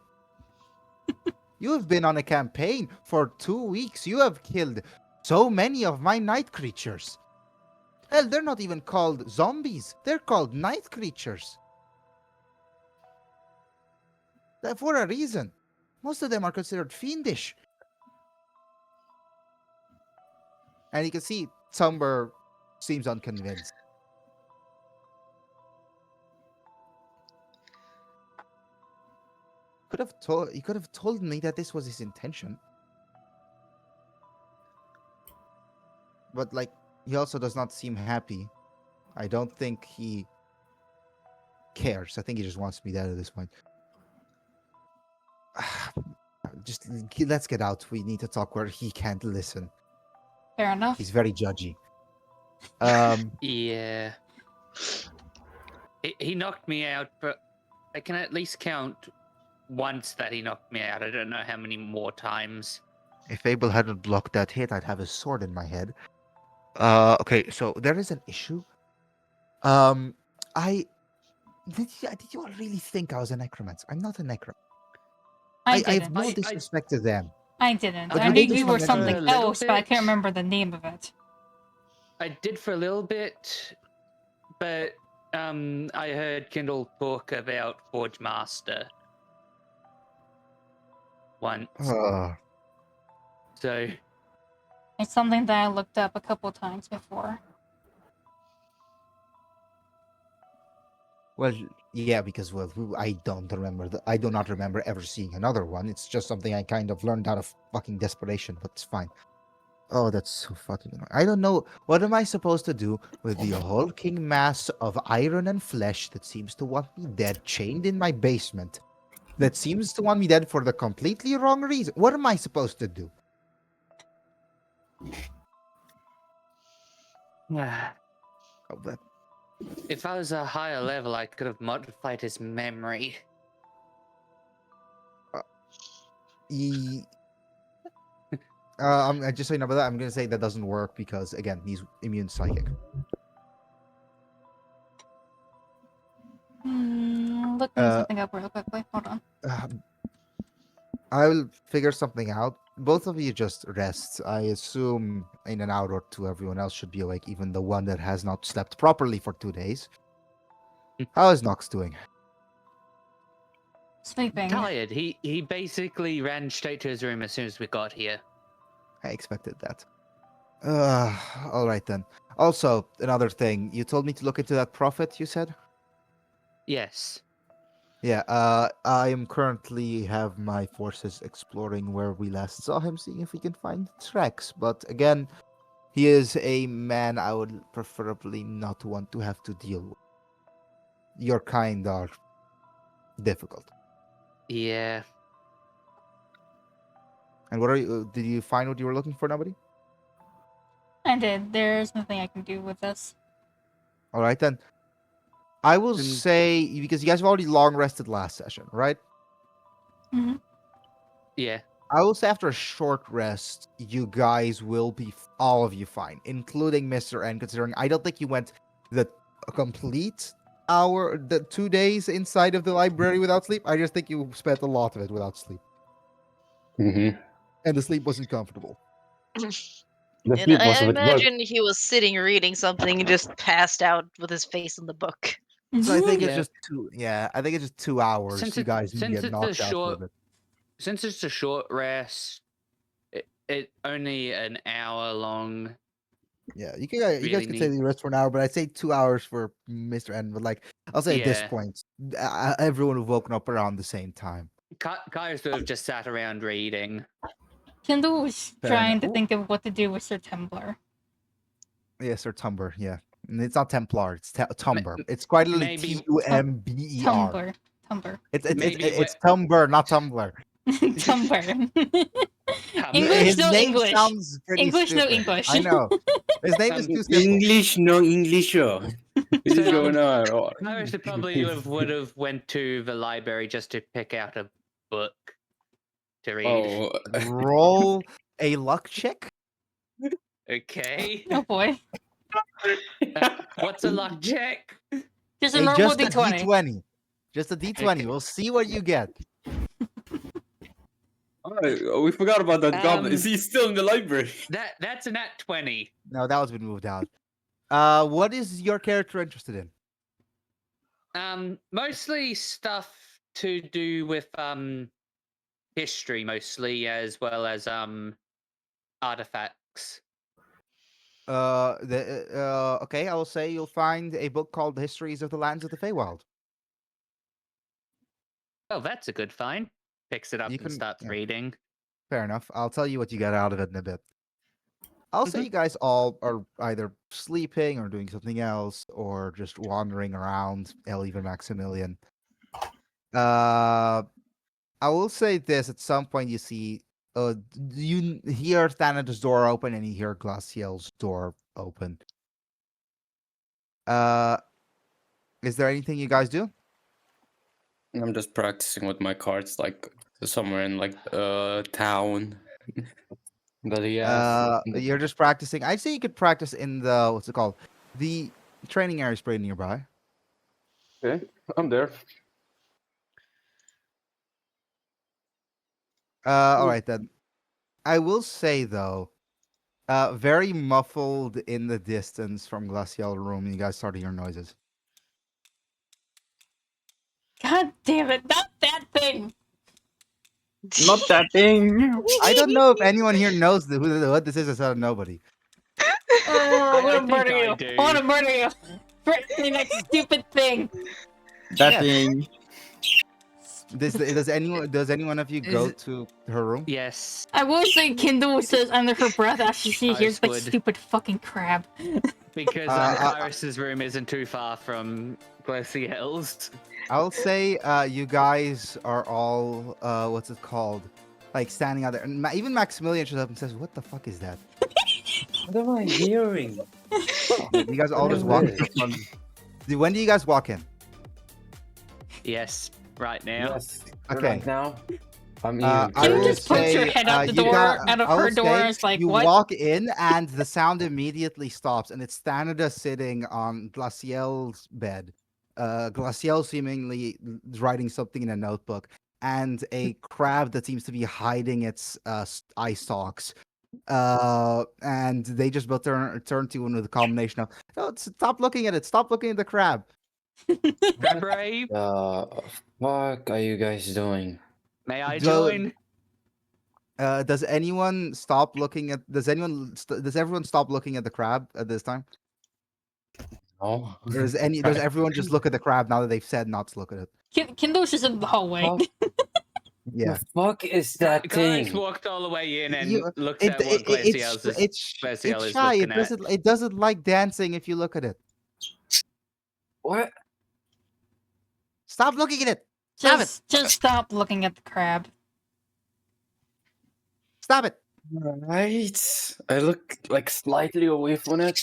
You have been on a campaign for 2 weeks. You have killed so many of my night creatures. Hell, they're not even called zombies. They're called night creatures. For a reason. Most of them are considered fiendish. And you can see Tumber seems unconvinced. He could have told me that this was his intention. But like, he also does not seem happy. I don't think he cares. I think he just wants me dead at this point. Just let's get out. We need to talk where he can't listen. Fair enough. He's very judgy. Yeah. He knocked me out, but I can at least count once that he knocked me out. I don't know how many more times. If Abel hadn't blocked that hit, I'd have a sword in my head. Okay, so there is an issue. Did you all really think I was a necromancer? I'm not a necromancer. I have didn't. no disrespect to them. I didn't. But I you knew did you were remember something a little else, but I bit. can't remember the name of it. I did for a little bit, but I heard Kindle talk about Forge Master once. So It's something that I looked up a couple times before. Well, yeah, because I don't remember. I do not remember ever seeing another one. It's just something I kind of learned out of fucking desperation, but it's fine. Oh, that's so fucking annoying. I don't know. What am I supposed to do with the hulking mass of iron and flesh that seems to want me dead, chained in my basement? That seems to want me dead for the completely wrong reason. What am I supposed to do? Oh, but if I was a higher level, I could have modified his memory. Just so you know about that, I'm gonna say that doesn't work because again, he's immune psychic. Looking something up real quickly. Hold on. I will figure something out. Both of you just rest. I assume in an hour or two, everyone else should be awake, even the one that has not slept properly for 2 days. How is Nox doing? Sleeping. Tired. He basically ran straight to his room as soon as we got here. I expected that. All right then. Also, another thing. You told me to look into that prophet, you said? Yes. Yeah, I am currently have my forces exploring where we last saw him, seeing if we can find tracks. But again, he is a man I would preferably not want to have to deal with. Your kind are difficult. Yeah. And what are you? Did you find what you were looking for, nobody? I did. There's nothing I can do with this. All right then. I will And- say because you guys have already long rested last session, right? Yeah. I will say after a short rest, you guys will be all of you fine, including Mr. N. Considering I don't think you went the complete hour, the 2 days inside of the library without sleep. I just think you spent a lot of it without sleep, Mm-hmm. and the sleep wasn't comfortable. And sleep I was a bit good. imagine he was sitting reading something and just passed out with his face in the book. So I think it's Yeah. just 2. Yeah, I think it's just 2 hours. Since you it- guys need since to get it's a knocked out short- for it. Since it's a short rest, it only an hour long. Yeah, you guys really can say neat. the rest for an hour, but I'd say 2 hours for Mr. N. But like, I'll say at this Yeah. point, everyone have woken up around the same time. Kaya sort of just sat around reading. Kindle was Fair trying enough. to think of what to do with Sir Tumblr. Yes, or Tumber, yeah. And it's not Templar, it's Tumber. It's quite literally maybe- Tumber. Tumblr. Tumblr. Maybe It's Tumber, not Tumblr. Tumblr. His English, His no name English. sounds pretty English, no stupid. English. I know. His name is too simple. English, no English. What is going on? Oh, Kaya should probably would have went to the library just to pick out a book to read. Oh, Roll a luck check. Okay. Oh boy. What's a luck check? Just a normal Just a D20. D20. Just a D20. We'll see what you get. oh, we forgot about that goblin. Is he still in the library? That's a nat 20. No, that one's been moved out. What is your character interested in? Mostly stuff to do with history mostly, as well as artifacts. Okay, I will say you'll find a book called The Histories of the Lands of the Feywild. Oh, that's a good find. Picks it up You and can- starts yeah. reading. Fair enough. I'll tell you what you get out of it in a bit. I'll say Mhm. you guys all are either sleeping or doing something else or just wandering around, even Maximilian. I will say this: at some point, you see, you hear Thanatos' door open and you hear Glaciel's door open. Is there anything you guys do? I'm just practicing with my cards, like somewhere in like town. But yeah, You're just practicing. I'd say you could practice in the what's it called? The training area is pretty nearby. okay, I'm there. All right then. I will say though, very muffled in the distance from Glacial room. You guys start to hear noises. God damn it! Not that thing. Not that thing. I don't know if anyone here knows what this is. It's out of nobody. Oh, I'm I gonna think murder I you. do. I want to murder you for doing that stupid thing. That Yeah. thing. Does anyone of you go Is- to her room? Yes. I will say Kindle says under her breath after she hears that Icewood. stupid fucking crab. Because I- Iris's room isn't too far from Glaciel's. I'll say you guys are all what's it called? Like standing out there, and even Maximilian shows up and says, "What the fuck is that?" What am I hearing? You guys all What just is walk this? into front. When do you guys walk in? Yes, right now. Yes. Okay. Right now. I'm I here. Can you will just put your say, head out the you door, got- out of I her will door? say It's like, you what? walk in and the sound immediately stops, and it's Stanida sitting on Glaciel's bed. Glaciel seemingly writing something in a notebook, and a crab that seems to be hiding its eye stalks. And they just both turn to you with a combination of, "Oh, stop looking at it! Stop looking at the crab!" Brave, Fuck are you guys doing? may I Do- join? Does anyone stop looking at? Does everyone stop looking at the crab at this time? No. Or does everyone just look at the crab now that they've said not to look at it? Kindle's just in the hallway. Fuck. Yeah. The fuck is that Guys thing? walked all the way in and You- looked at what Glaciel's is. it's Glaciel is shy. looking at. It doesn't like dancing if you look at it. What? Stop looking at it. Stop it. Just stop looking at the crab. Stop it. Right. I look like slightly away from it.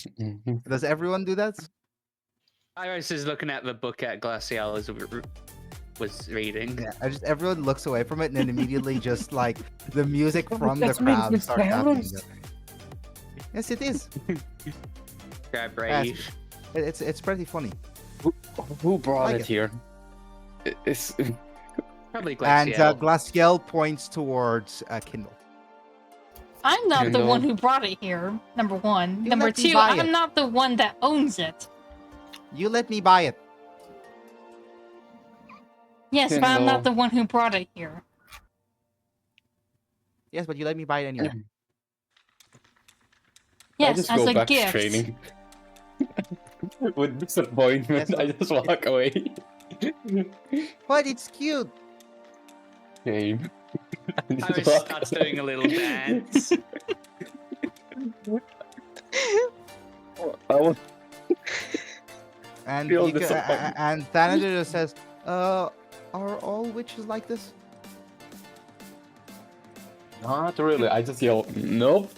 Does everyone do that? Iris is looking at the book at Glaciel was reading. Yeah. Everyone looks away from it and then immediately just like the music from the That's meant crowd to starts happening. sound. Yes, it is. Grab Brave. It's pretty funny. Who brought Like it it. here? It's Probably And Glaciel. Glaciel points towards Kindle. I'm not the Kindle. one who brought it here. Number one. You Number let me two, buy I'm it. not the one that owns it. You let me buy it. Yes, but I'm not Kindle. the one who brought it here. Yes, but you let me buy it anyway. I Yes, just as go a back gift. to training. With disappointment, Yes, I just walk away. But it's cute. Shame. I just Iris walk starts away. doing a little dance. I was And Feel you ca- disappointed. and Thanatos just says, "Are all witches like this?" not really. I just yell, nope.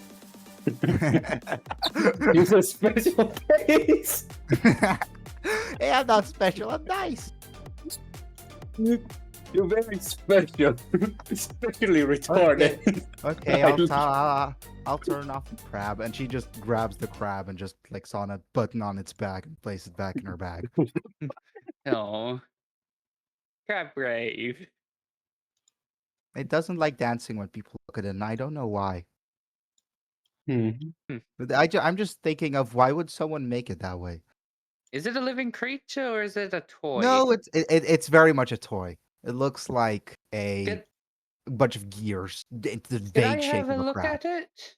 Use a special case. Hey, I'm not special. I'm nice. You're very special. Especially retarded. Okay, I I'll turn off the crab, and she just grabs the crab and just clicks on a button on its back and places it back in her bag. Oh. Grab Brave. It doesn't like dancing when people look at it, and I don't know why. Hmm. But I'm just thinking of why would someone make it that way? Is it a living creature or is it a toy? No, it's very much a toy. It looks like a Could, bunch of gears into the could I vague shape have a of a look crown. at it?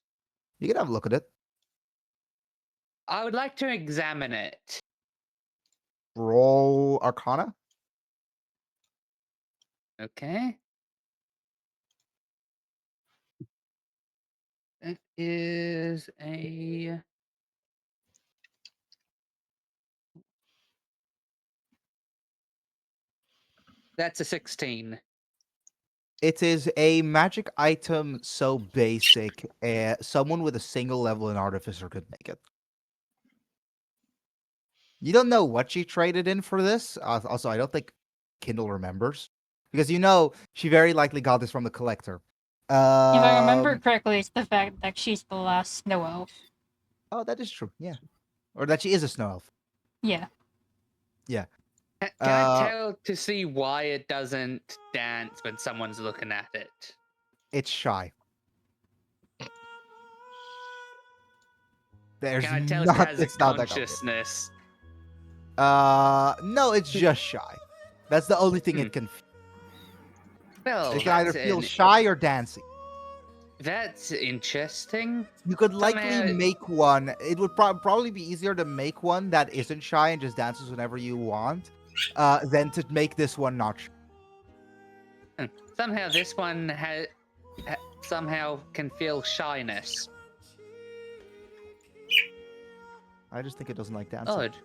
You can have a look at it. I would like to examine it. Roll Arcana. Okay. It is a. That's a 16. It is a magic item so basic, someone with a single level in Artificer could make it. You don't know what she traded in for this. Also, I don't think Kindle remembers. Because you know she very likely got this from the collector. If I remember Um, correctly, it's the fact that she's the last snow elf. Oh, that is true, yeah. Or that she is a snow elf. Yeah. Can Uh, I tell to see why it doesn't dance when someone's looking at it? It's shy. There's Can I tell not, it has a it's not that complicated. consciousness? No, it's just shy. That's the only thing Hmm. it can feel. Well, It can either that's feel an- shy or dancing. That's interesting. You could likely Somehow- make one. It would probably be easier to make one that isn't shy and just dances whenever you want, than to make this one not shy. Somehow this one somehow can feel shyness. I just think it doesn't like dancing. Odd.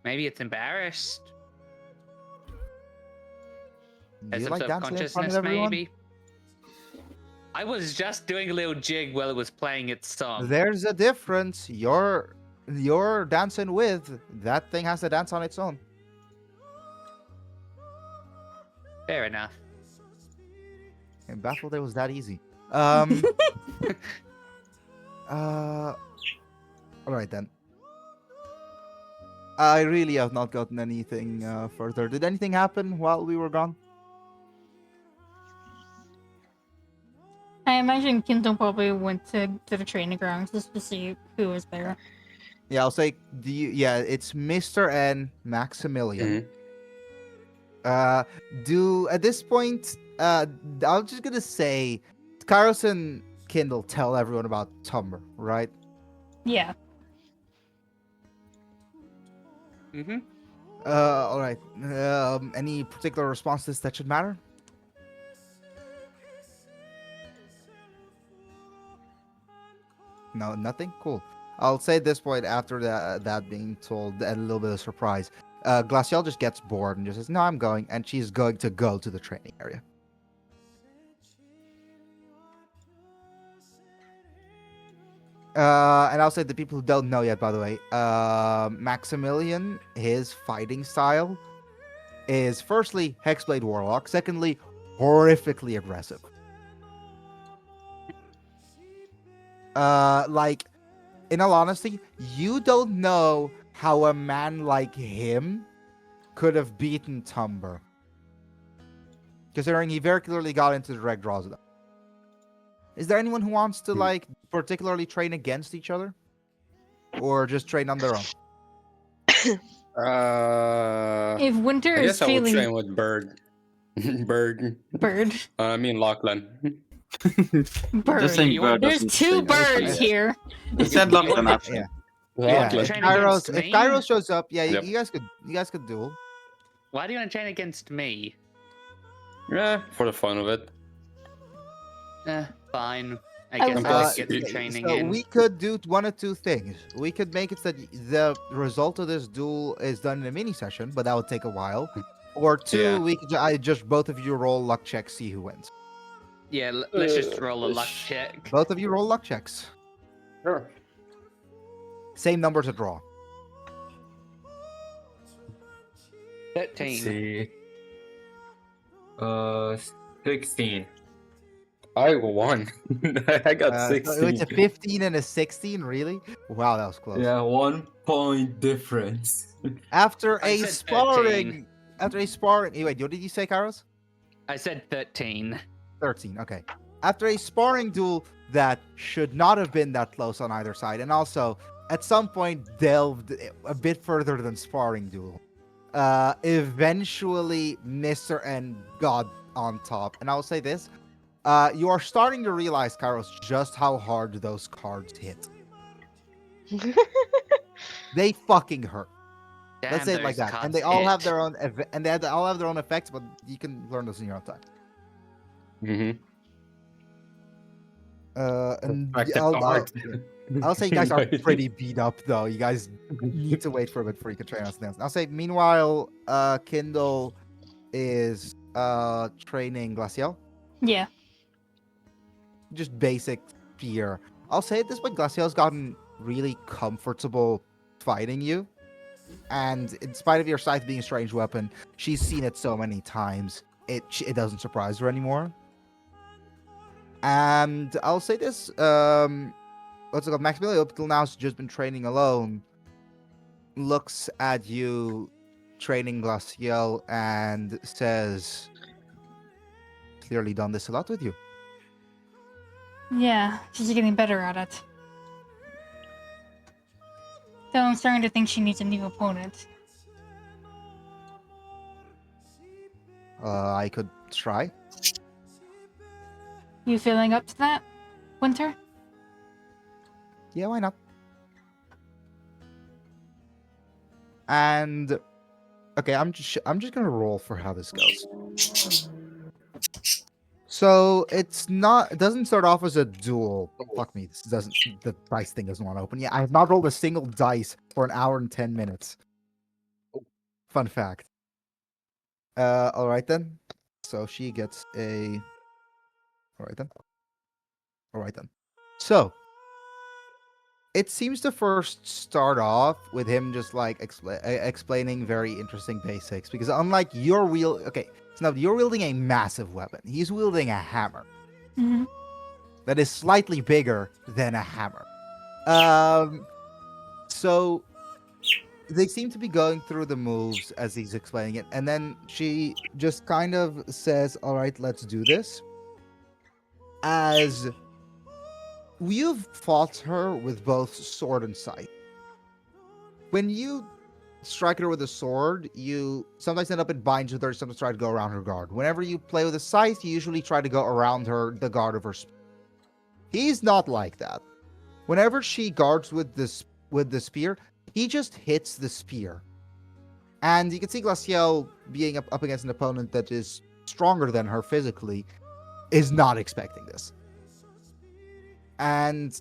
Maybe it's embarrassed. Do Has you some like dancing in front self-consciousness, of everyone? maybe. I was just doing a little jig while it was playing its song. There's a difference. You're dancing with that thing has to dance on its own. Fair enough. And Baffled Day was that easy. All right then. I really have not gotten anything further. Did anything happen while we were gone? I imagine Kindle probably went to the training grounds just to see who was there. Yeah, I'll say it's Mr. N, Maximilian. Do at this point, I'm just gonna say Kairos and Kindle tell everyone about Tumber, right? Yeah. Mm-hmm. All right. Any particular responses that should matter? No, nothing. Cool. I'll say at this point, after that being told, and a little bit of surprise, Glacial just gets bored and just says, "No, I'm going," and she's going to go to the training area. And I'll say the people who don't know yet, by the way, Maximilian, his fighting style is firstly Hexblade Warlock, secondly horrifically aggressive. Like, in all honesty, you don't know how a man like him could have beaten Tumber, considering he very clearly got into direct draws with them. Is there anyone who wants to like particularly train against each other, or just train on their own? If Winter I is guess I would feeling train with Bird. Bird. bird, I mean Lachlan. bird. Just saying bird There's doesn't two say anything. birds here. He said Lachlan, actually. Yeah. Yeah, Lachlan. if Train Kairos, against if me? Kairos shows up, yeah, Yep. you guys could duel. Why do you want to train against me? Yeah, for the fun of it. Fine. I I guess was- I'll Uh, get the okay, training So in. we could do one of two things. We could make it so that the result of this duel is done in a mini session, but that would take a while. Or two, Yeah. we could just both of you roll luck checks, see who wins. Yeah, let's just roll a luck check. Both of you roll luck checks. Sure. Same number to draw. 13. See. 16. I won. I got So 16. it's a 15 and a 16, really? Wow, that was close. Yeah, 1 point difference. After I a said sparring, wait, what did you say, Kairos? I said 13. 13, okay. After a sparring duel that should not have been that close on either side, and also at some point delved a bit further than sparring duel, Eventually, Mr. N got on top. And I will say this. You are starting to realize, Kairos, just how hard those cards hit. They fucking hurt. Let's Damn, say it like those that. And cards they all have hit. their own and they all have their own effects, but you can learn those in your own time. Mm-hmm. And Like the card. I'll say you guys are Right. pretty beat up though. You guys need to wait for a bit before you can train on things. I'll say meanwhile, Kindle is training Glacial. Yeah. Just basic fear. I'll say at this point, Glacial's gotten really comfortable fighting you. And in spite of your scythe being a strange weapon, she's seen it so many times, it doesn't surprise her anymore. And I'll say this, what's it called? Maximilian up till now has just been training alone. Looks at you training Glacial and says, clearly done this a lot with you. Yeah, she's getting better at it. Though I'm starting to think she needs a new opponent. I could try. You feeling up to that, Winter? Yeah, why not? And okay, I'm just gonna roll for how this goes. So it doesn't start off as a duel. Fuck me, the dice thing doesn't want to open. Yeah, I have not rolled a single dice for an hour and 10 minutes. Fun fact. All right then. So she gets a. All right then. So it seems to first start off with him just like explaining very interesting basics, because unlike you're wielding a massive weapon. He's wielding a hammer Mm-hmm. that is slightly bigger than a hammer. So they seem to be going through the moves as he's explaining it, and then she just kind of says, "All right, let's do this." As you've fought her with both sword and scythe. When you strike her with a sword, you sometimes end up in binds with her, sometimes try to go around her guard. Whenever you play with a scythe, you usually try to go around the guard of her spear. He's not like that. Whenever she guards with the spear, he just hits the spear. And you can see Glacial being up against an opponent that is stronger than her physically, is not expecting this. And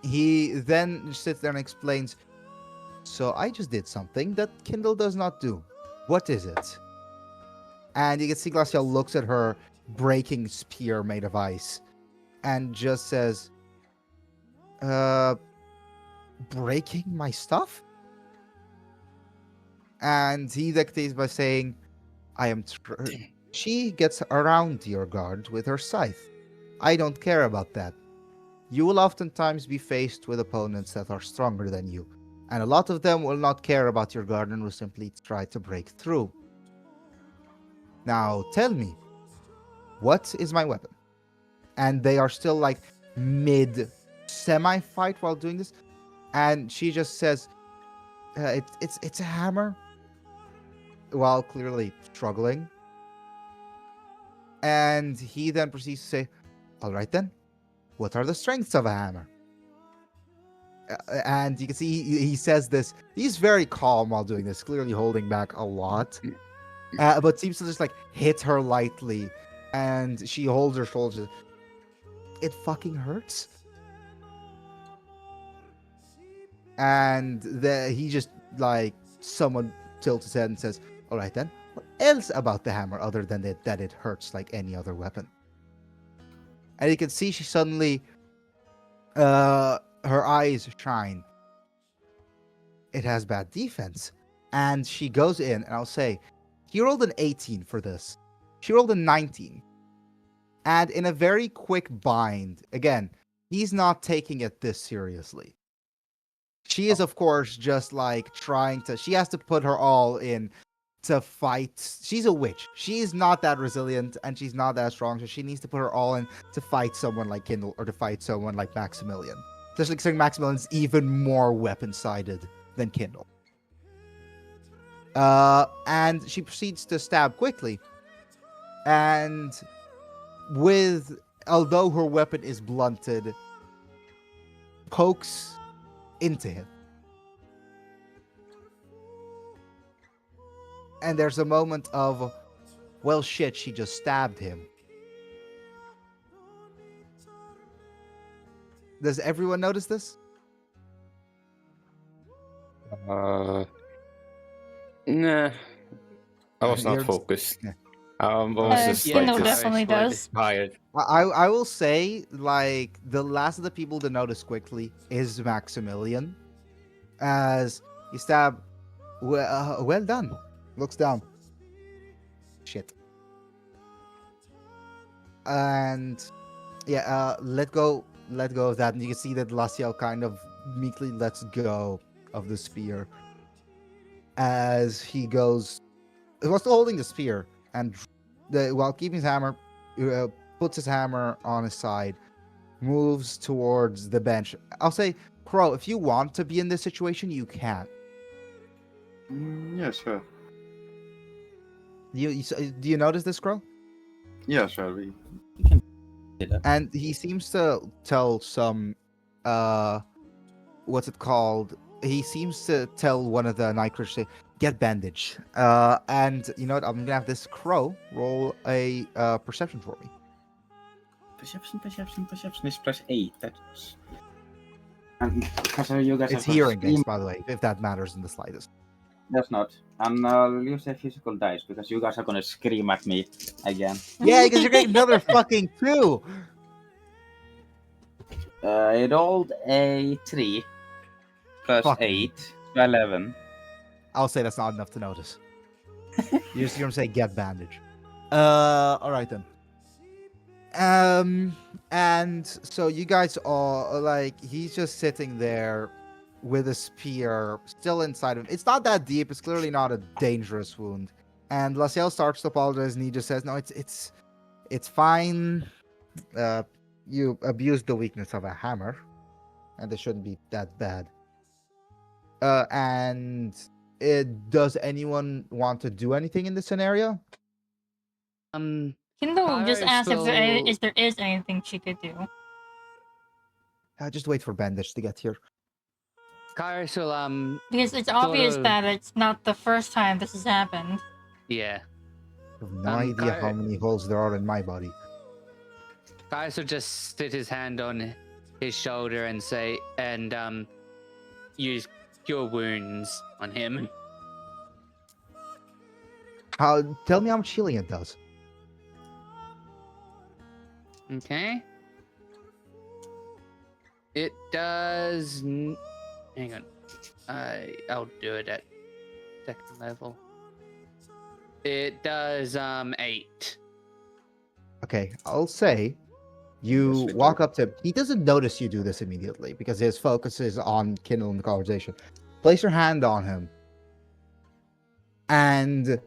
he then sits there and explains, so I just did something that Kindle does not do. What is it? And you can see Glacial looks at her breaking spear made of ice and just says, breaking my stuff? And he dictates by saying, I am she gets around your guard with her scythe. I don't care about that. You will oftentimes be faced with opponents that are stronger than you, and a lot of them will not care about your guard and will simply try to break through. Now, tell me, what is my weapon? And they are still like mid semi-fight while doing this, and she just says, it's a hammer, while clearly struggling. And he then proceeds to say, all right then, what are the strengths of a hammer? And you can see he says this. He's very calm while doing this, clearly holding back a lot. But seems to just like hit her lightly. And she holds her shoulders. It fucking hurts. And he just like someone tilts his head and says, all right then, what else about the hammer other than that it hurts like any other weapon? And you can see she suddenly, her eyes shine. It has bad defense. And she goes in, and I'll say, he rolled an 18 for this. She rolled a 19. And in a very quick bind, again, he's not taking it this seriously. She is, of course, just like she has to put her all in to fight. She's a witch. She's not that resilient and she's not that strong, so she needs to put her all in to fight someone like Kindle or to fight someone like Maximilian. Especially considering Maximilian's even more weapon-sided than Kindle. And she proceeds to stab quickly. And although her weapon is blunted, pokes into him. And there's a moment of, well, shit, she just stabbed him. Does everyone notice this? Nah. I was not You're- focused. yeah. I was just yeah, like Kindle just- definitely does. tired. I will say, like, the last of the people to notice quickly is Maximilian. As you stab, well done. Looks down. Shit. And yeah, let go of that, and you can see that Laciel kind of meekly lets go of the spear as he goes. He was still holding the spear, and while keeping his hammer, puts his hammer on his side, moves towards the bench. I'll say, Crow, if you want to be in this situation, you can. Yeah, sure. Do you notice this, Crow? Yeah, sure. We And he seems to tell some, what's it called? He seems to tell one of the night creatures, get bandage. And you know what? I'm gonna have this Crow roll a perception for me. Perception is plus 8. That's. And because you guys It's have hearing scream- based, by the way, if that matters in the slightest. That's not. And I'll use a physical dice because you guys are gonna scream at me again. Yeah, because you're getting another fucking 2. I rolled a 3 plus Fuck. 8, so 11. I'll say that's not enough to notice. You're just gonna say get bandage. All right then. And so you guys are like, he's just sitting there with a spear still inside of him. It's not that deep. It's clearly not a dangerous wound. And Laciel starts to apologize, and he just says, "No, it's fine. You abused the weakness of a hammer, and it shouldn't be that bad." Does anyone want to do anything in this scenario? Kindle just Kairos asked if will- there is anything she could do. Just wait for bandage to get here. Kairos will Because it's obvious of- that it's not the first time this has happened. yeah. I have no idea how many holes there are in my body. Kairos will just stick his hand on his shoulder and say, and use cure wounds on him. Tell me how much healing it does. Okay. It does. Hang on. I'll do it at second level. It does 8. Okay, I'll say you Yes, we walk do. up to him. He doesn't notice you do this immediately because his focus is on Kindle and the conversation. Place your hand on him, and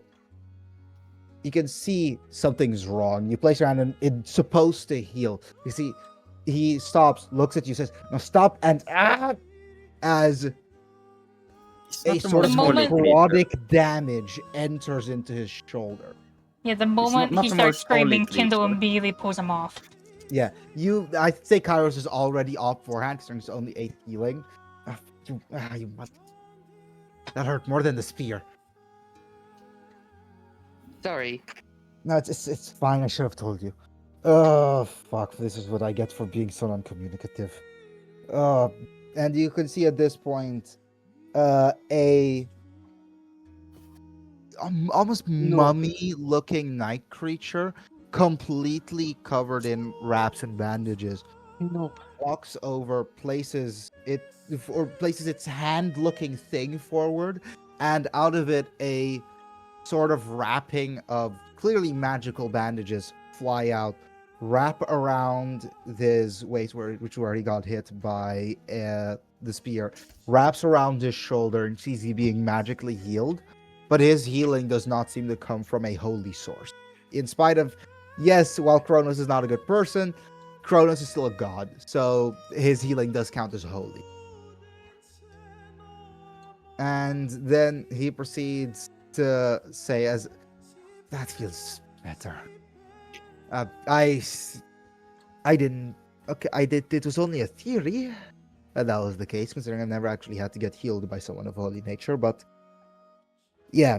you can see something's wrong. You place your hand and it's supposed to heal. You see, he stops, looks at you, says, "No, stop!" And as It's a not the sort most of moment- holy necrotic damage enters into his shoulder. Yeah, the moment not he the starts most holy screaming, Kindle creature. immediately pulls him off. Yeah, I'd say Kairos is already off beforehand because there's only 8 healing. That hurt more than the spear. Sorry. No, it's fine. I should have told you. Oh fuck! This is what I get for being so non-communicative. And you can see at this point, a almost mummy-looking night creature, completely covered in wraps and bandages, No. walks over, places its hand-looking thing forward, and out of it a sort of wrapping of clearly magical bandages fly out, wrap around his waist, which already got hit by the spear, wraps around his shoulder, and sees he being magically healed. But his healing does not seem to come from a holy source. In spite of, yes, while Kronos is not a good person, Kronos is still a god, so his healing does count as holy. And then he proceeds to say, "As that feels better. Uh, I, s- I didn't. Okay, I did. It was only a theory. That was the case, considering I never actually had to get healed by someone of holy nature. But yeah,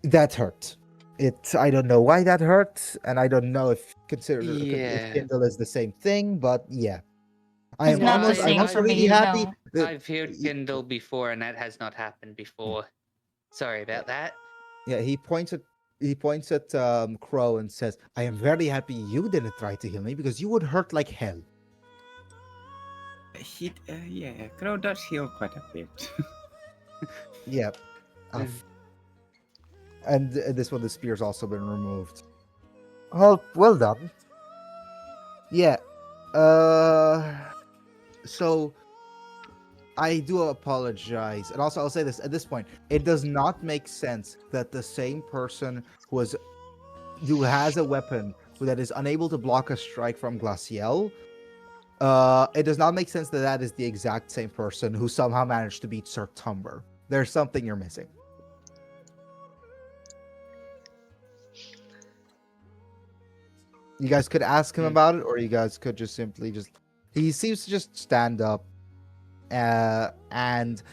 that hurt. I don't know why that hurt, and I don't know if if Yeah. Kindle is the same thing. But yeah, I It's am not the almost. I'm same also for really me, happy. no. I've heard Kindle before, and that has not happened before. Sorry about that. Yeah, he points at Crow and says, "I am very happy you didn't try to heal me because you would hurt like hell." Yeah, Crow does heal quite a bit. Yeah. Mm. And this one, the spear's also been removed. Oh, well done. Yeah. So I do apologize, and also I'll say this at this point: it does not make sense that the same person who has a weapon that is unable to block a strike from Glaciel. It does not make sense that that is the exact same person who somehow managed to beat Sir Tumber. There's something you're missing. You guys could ask him about it, or you guys could just simply just. He seems to just stand up, and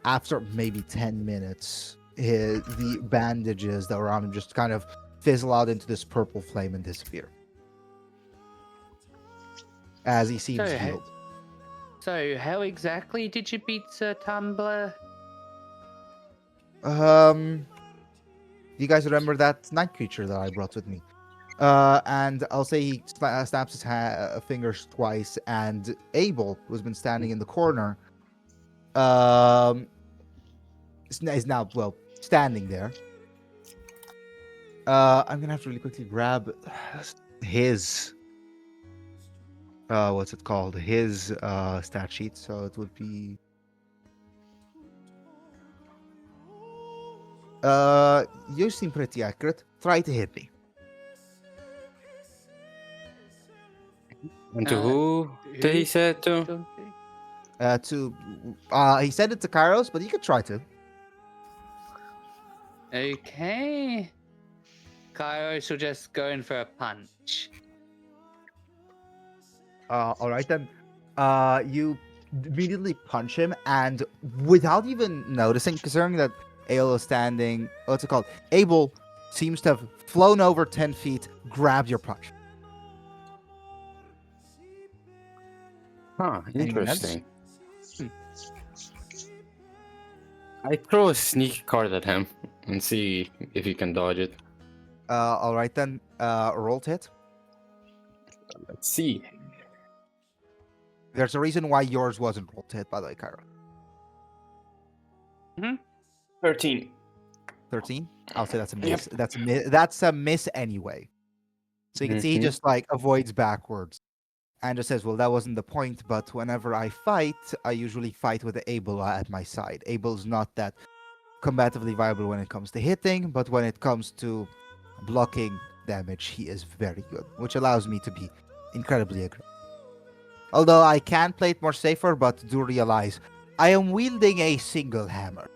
after maybe 10 minutes, the bandages that were on him just kind of fizzle out into this purple flame and disappear. As he seems So, healed. So, how exactly did you beat Sir Tumbler? Do you guys remember that night creature that I brought with me? And I'll say he snaps his fingers twice, and Abel, who's been standing in the corner, is now, well, standing there. I'm gonna have to really quickly grab his, what's it called? His stat sheet. So it would be, you seem pretty accurate. Try to hit me. And to Uh, who did he say it to? He said it to Kairos, but you could try to. Okay. Kairos will just go in for a punch. All right then. You immediately punch him, and without even noticing, considering that Abel is standing, what's it called? Abel seems to have flown over 10 feet, grabbed your punch. Huh, Anyone else? interesting. I throw a sneak card at him and see if he can dodge it. All right then. Roll to hit. Let's see. There's a reason why yours wasn't rolled to hit, by the way, Cairo. 13. 13. I'll say that's a miss. Yep. That's a miss anyway. So you can see he Mhm. just like avoids backwards, and just says, "Well, that wasn't the point. But whenever I fight, I usually fight with Abel at my side. Abel's not that combatively viable when it comes to hitting, but when it comes to blocking damage, he is very good, which allows me to be incredibly aggressive. Although I can play it more safer, but do realize I am wielding a single hammer.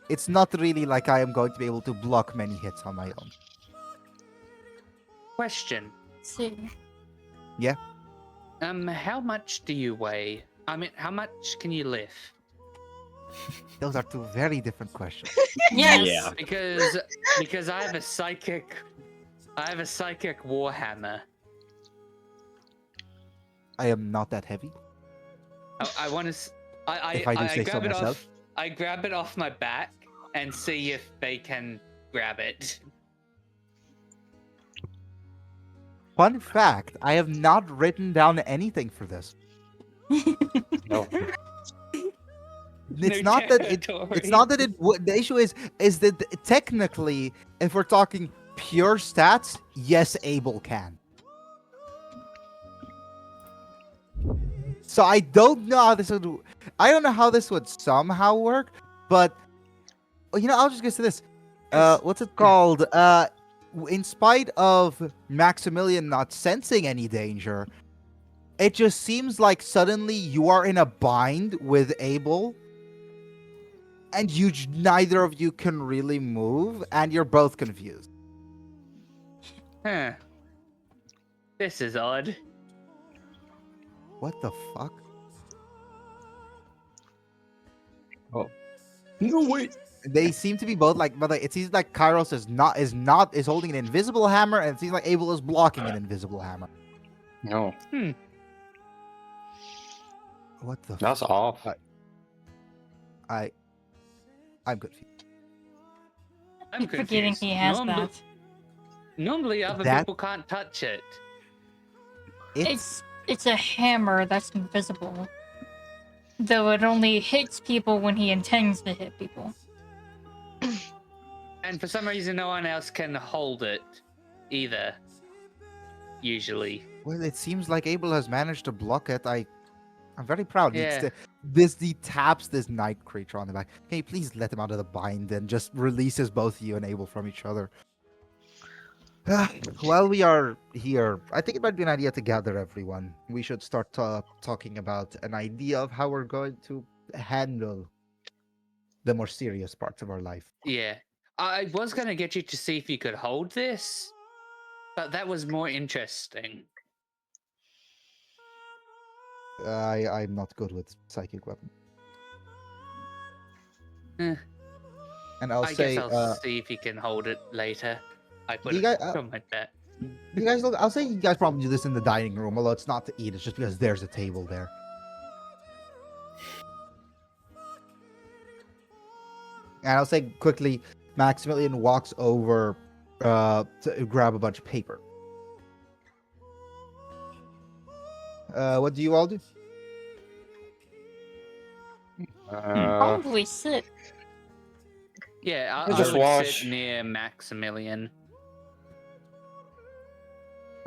It's not really like I am going to be able to block many hits on my own." Question. See. How much do you weigh? I mean, how much can you lift? Those are two very different questions. Yes. Yeah. Because I have a psychic warhammer. I am not that heavy. I want to. I If I do say so grab it myself. off. I grab it off my back and see if they can grab it. Fun fact, I have not written down anything for this. No. It's No not that it. territory. It's not that it. The issue is that technically, if we're talking pure stats, yes, Abel can. So I don't know how this would. I don't know how this would somehow work, but I'll just get to this. What's it called? In spite of Maximilian not sensing any danger, it just seems like suddenly you are in a bind with Abel, and neither of you can really move, and you're both confused. Huh. This is odd. What the fuck? No, wait. They seem to be both like, but it seems like Kairos is holding an invisible hammer, and it seems like Abel is blocking an invisible hammer. No, What the? that's off. I'm confused. I'm Keep forgetting confused. he has that. Normally, other That- people can't touch it. It's It's a hammer that's invisible. Though it only hits people when he intends to hit people. And for some reason, no one else can hold it either. Usually. well, it seems like Abel has managed to block it. I'm very proud. Yeah. He taps this night creature on the back. Can you please let him out of the bind and just releases both you and Abel from each other? While we are here, I think it might be an idea to gather everyone. We should start talking about an idea of how we're going to handle the more serious parts of our life. Yeah. I was going to get you to see if you could hold this, but that was more interesting. I'm not good with psychic weapons. Eh. And I'll I say, guess I'll see if you can hold it later. I put you it guys- from my bet. you guys look. I'll say you guys probably do this in the dining room, although it's not to eat. It's just because there's a table there. And I'll say quickly, Maximilian walks over to grab a bunch of paper. What do you all do? Probably sit. Yeah, We'll I just would watch. sit near Maximilian.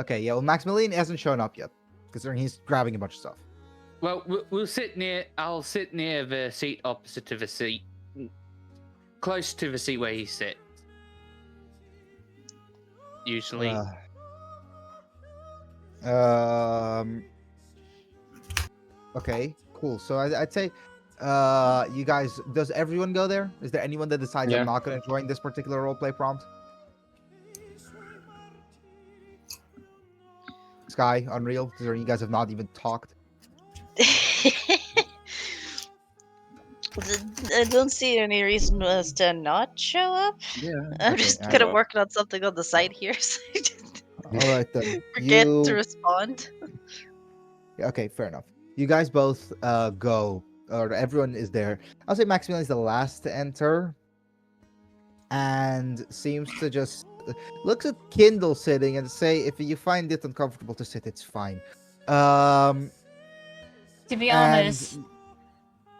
Okay, yeah. Well, Maximilian hasn't shown up yet, considering he's grabbing a bunch of stuff. Well, we'll sit near. I'll sit near the seat opposite to the seat, close to the seat where he sits. Usually, Okay, cool. So I'd say, you guys. Does everyone go there? Is there anyone that decides Yeah. I'm not going to join this particular roleplay prompt? Sky, Unreal, considering you guys have not even talked. I don't see any reason as to not show up. Yeah. I'm Okay, just I kind of will. working on something on the side here, so I just All right then. forget to You- respond. Okay, fair enough. You guys both go, or everyone is there. I'll say Maximilian is the last to enter, and seems to just looks at Kindle sitting and say, "If you find it uncomfortable to sit, it's fine." To be And- honest,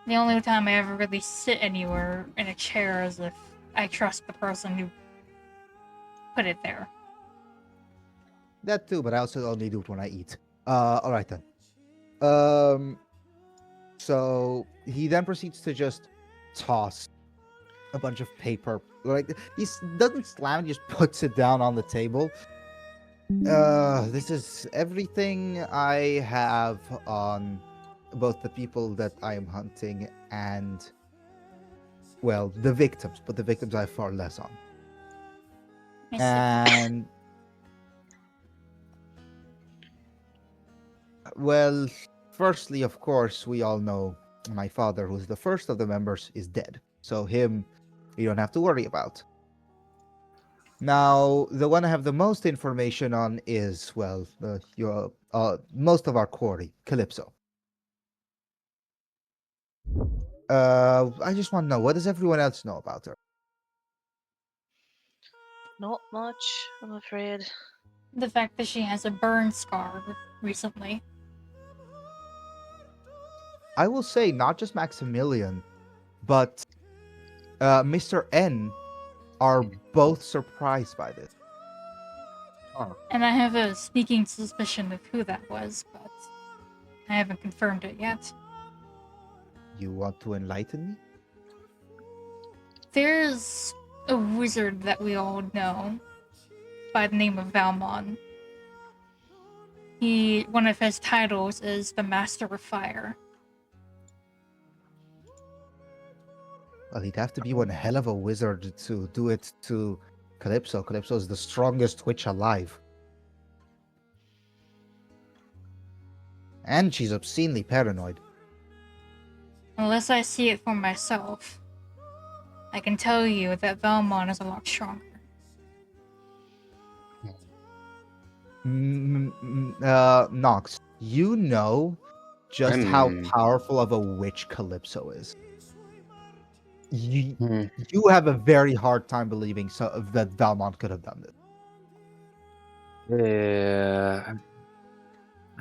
the only time I ever really sit anywhere in a chair is if I trust the person who put it there. That too, but I also only do it when I eat. All right then. So he then proceeds to just toss a bunch of paper. Like he doesn't slam, he just puts it down on the table. This is everything I have on both the people that I am hunting and, well, the victims, but the victims I have far less on. I see. And well, firstly, of course, we all know my father, who's the first of the members, is dead. So him, you don't have to worry about. Now, the one I have the most information on is, well, most of our quarry, Calypso. I just want to know, what does everyone else know about her? Not much, I'm afraid. The fact that she has a burn scar recently. I will say, not just Maximilian, but Mr. N are both surprised by this. And I have a sneaking suspicion of who that was, but I haven't confirmed it yet. You want to enlighten me? There's a wizard that we all know by the name of Valmon. One of his titles is the Master of Fire. Well, he'd have to be one hell of a wizard to do it to Calypso. Calypso is the strongest witch alive. And she's obscenely paranoid. Unless I see it for myself, I can tell you that Valmont is a lot stronger. Nox, you know just how I'm- powerful of a witch Calypso is. You, Hmm. you have a very hard time believing that Valmont could have done this. Yeah,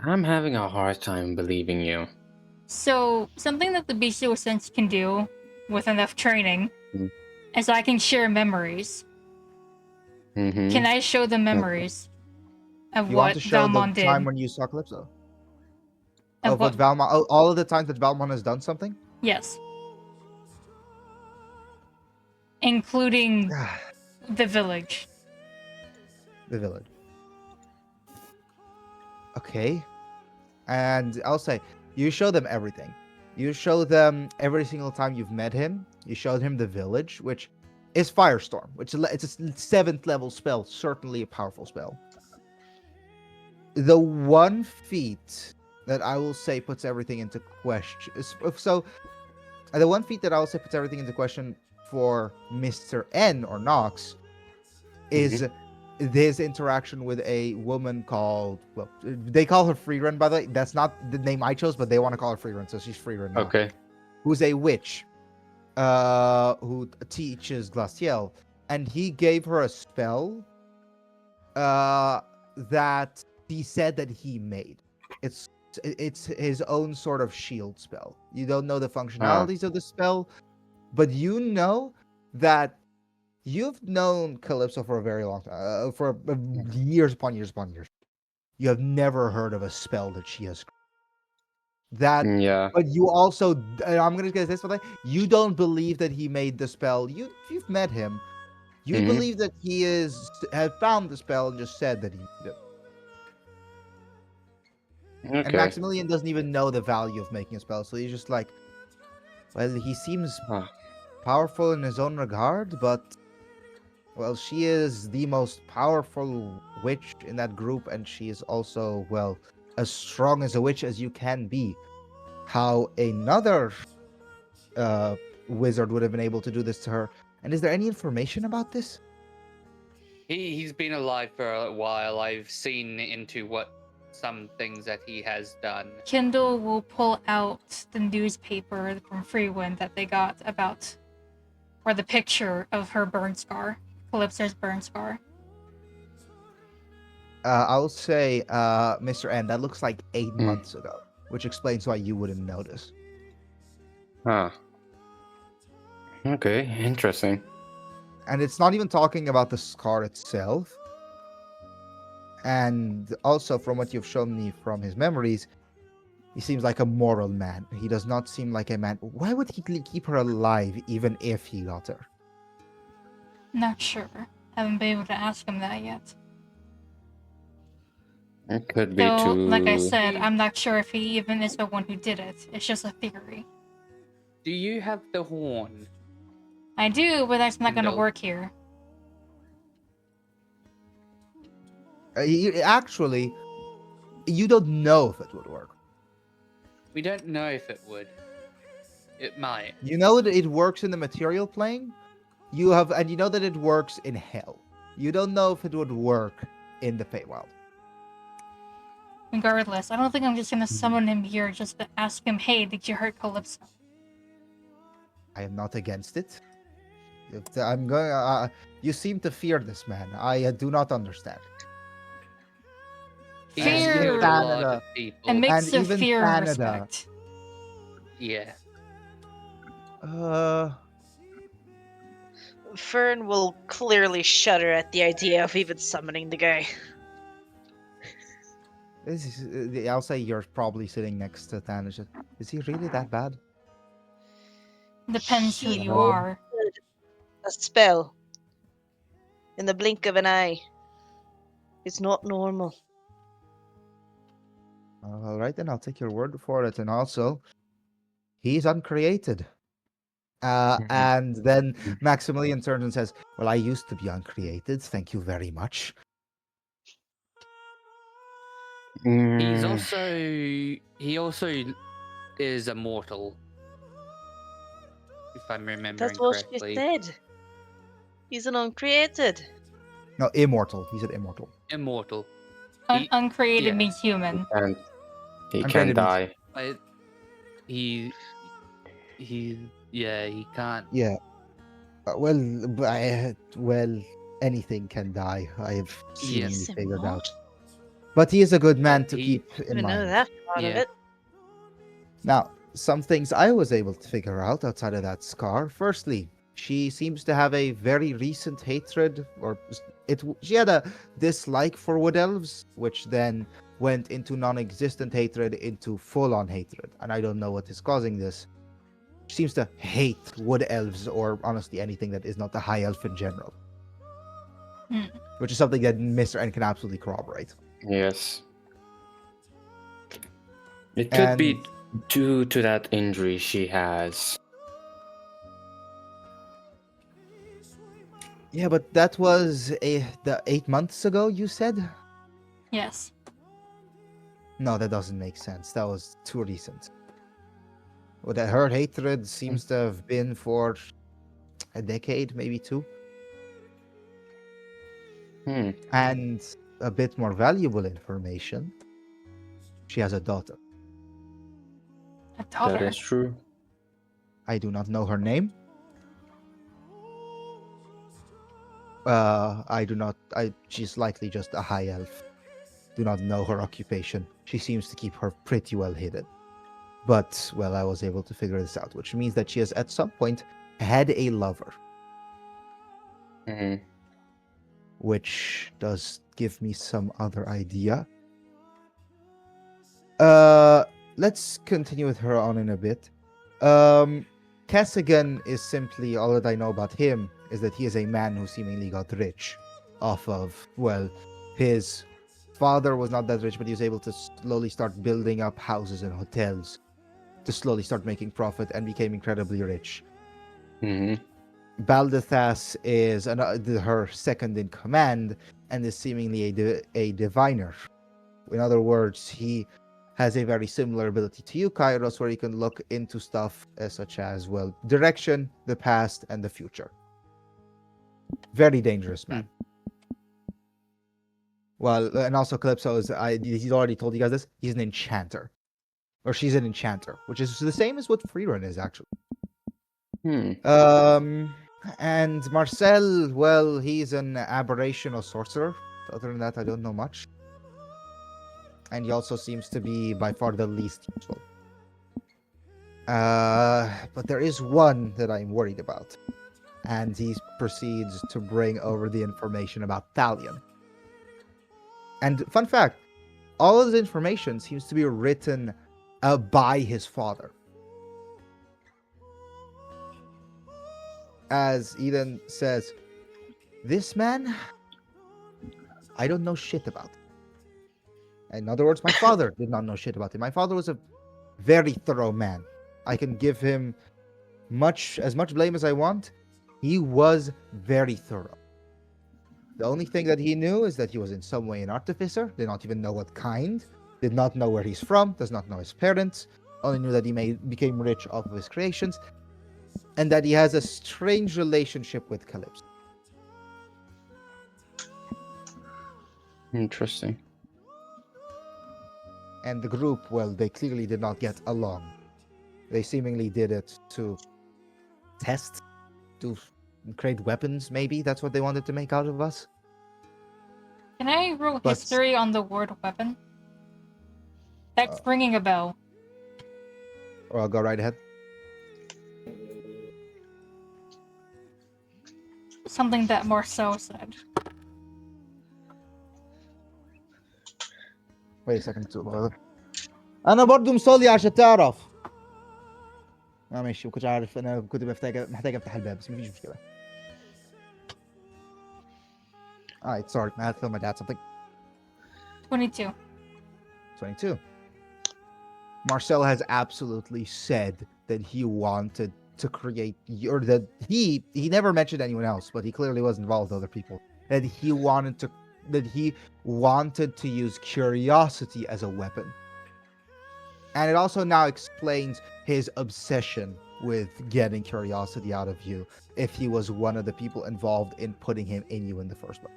I'm having a hard time believing you. So, something that the Bestial Sense can do with enough training Mm. is I can share memories. Mm-hmm. Can I show them memories of You want what to show Valmont the did? time when you saw Calypso? Of Of what Valmont, all of the times that Valmont has done something? Yes. Including the village. The village. Okay. And I'll say, you show them everything. You show them every single time you've met him. You showed him the village, which is Firestorm, which it's a 7th level spell, certainly a powerful spell. The one feat that I will say puts everything into question. The one feat that I will say puts everything into question for Mr. N or Nox is his interaction with a woman called, well, they call her Freerun, by the way. That's not the name I chose, but they want to call her Freerun, so she's Freerun now. Okay. Who's a witch who teaches Glaciel. And he gave her a spell that he said that he made. It's his own sort of shield spell. You don't know the functionalities of the spell, but you know that you've known Calypso for a very long time, for years upon years upon years. You have never heard of a spell that she has. That, Yeah. but you also, and I'm gonna get this for that. You don't believe that he made the spell. You've met him. You Mhm. believe that he had found the spell and just said that he did it. And Okay. Maximilian doesn't even know the value of making a spell, so he's just like, well, he seems Ah. powerful in his own regard, but well, she is the most powerful witch in that group, and she is also, well, as strong as a witch as you can be. How another wizard would have been able to do this to her? And is there any information about this? He's been alive for a while. I've seen into what some things that he has done. Kindle will pull out the newspaper from Freewind that they got about, or the picture of her burn scar, Calypso's burn scar. I'll say, Mr. N, that looks like 8 months ago, which explains why you wouldn't notice. Huh. Okay, interesting. And it's not even talking about the scar itself. And also, from what you've shown me from his memories, he seems like a moral man. He does not seem like a man. Why would he keep her alive even if he got her? Not sure. Haven't been able to ask him that yet. It could be Though, too. like I said, I'm not sure if he even is the one who did it. It's just a theory. Do you have the horn? I do, but that's not gonna No. work here. Actually, you don't know if it would work. We don't know if it would. It might. You know that it works in the material plane. You know that it works in hell. You don't know if it would work in the Feywild. Regardless, I don't think I'm just gonna summon him here just to ask him, hey, did you hurt Calypso? I am not against it. I'm going. You seem to fear this man. I do not understand. He And has Fear. killed a lot of Canada. people. A mix And of even fear and Canada. respect. Yeah. Fern will clearly shudder at the idea of even summoning the guy. I'll say you're probably sitting next to Thanos. Is he really that bad? Depends who you No. are. A spell. In the blink of an eye. It's not normal. All right, then I'll take your word for it. And also, he's uncreated. And then Maximilian turns and says, "Well, I used to be uncreated. Thank you very much." He's Mm, also he also is immortal, if I'm remembering That's what she correctly. said. He's an uncreated. No, immortal. He said immortal. Immortal. He- Uncreated yeah. means human. and he I'm can trying to die. He he can't. Yeah. Well, anything can die. I have seemingly Yes. figured out. But he is a good man to he- keep I in didn't know mind. that part of Yeah. it. Now, some things I was able to figure out outside of that scar. Firstly, she seems to have a very recent hatred, she had a dislike for wood elves, which then went into non-existent hatred into full-on hatred, and I don't know what is causing this. She seems to hate wood elves, or honestly anything that is not the high elf in general, Hmm. which is something that Mr. N can absolutely corroborate. Yes. It could be And- due to that injury she has. Yeah, but that was the 8 months ago, you said? Yes. No, that doesn't make sense. That was too recent. Well, that her hatred seems to have been for a decade, maybe 2. Hmm. And a bit more valuable information, she has a daughter. A That daughter. is true. I do not know her name. She's likely just a high elf. Do not know her occupation. She seems to keep her pretty well hidden. But, well, I was able to figure this out, which means that she has at some point had a lover, Hmm. which does give me some other idea. Let's continue with her on in a bit. Cassigan is simply, all that I know about him is that he is a man who seemingly got rich off of, well, his father was not that rich, but he was able to slowly start building up houses and hotels to slowly start making profit and became incredibly rich. Hmm. Baldathas is her second in command and is seemingly a diviner. In other words, he has a very similar ability to you, Kairos, where you can look into stuff such as, well, direction, the past, and the future. Very dangerous man. Well, and also Calypso is, he's already told you guys this, he's an enchanter. Or she's an enchanter, which is the same as what Freerun is, actually. Hmm. And Marcel, well, he's an aberrational sorcerer. Other than that, I don't know much. And he also seems to be by far the least useful. But there is one that I'm worried about. And he proceeds to bring over the information about Thalion. And fun fact, all of this information seems to be written by his father. As Eden says, this man, I don't know shit about. In other words, my father did not know shit about him. My father was a very thorough man. I can give him as much blame as I want. He was very thorough. The only thing that he knew is that he was in some way an artificer, did not even know what kind, did not know where he's from, does not know his parents, only knew that he became rich off of his creations, and that he has a strange relationship with Calypso. Interesting. And the group, well, they clearly did not get along. They seemingly did it to test, to create weapons, maybe. That's what they wanted to make out of us. Can I roll But- history on the word weapon? That's ringing a bell. Or I'll go right ahead. Something that Marcel said. Wait a second. انا برضو مصلي عشان تعرف. ماشي، ما كنتش عارف، انا كنت محتاج افتح الباب، بس مفيش مشكله. Alright, sorry, I had to tell my dad something. 22. 22. Marcel has absolutely said that he wanted to create, or that he never mentioned anyone else, but he clearly was involved with other people. That he wanted to use curiosity as a weapon. And it also now explains his obsession with getting curiosity out of you, if he was one of the people involved in putting him in you in the first place.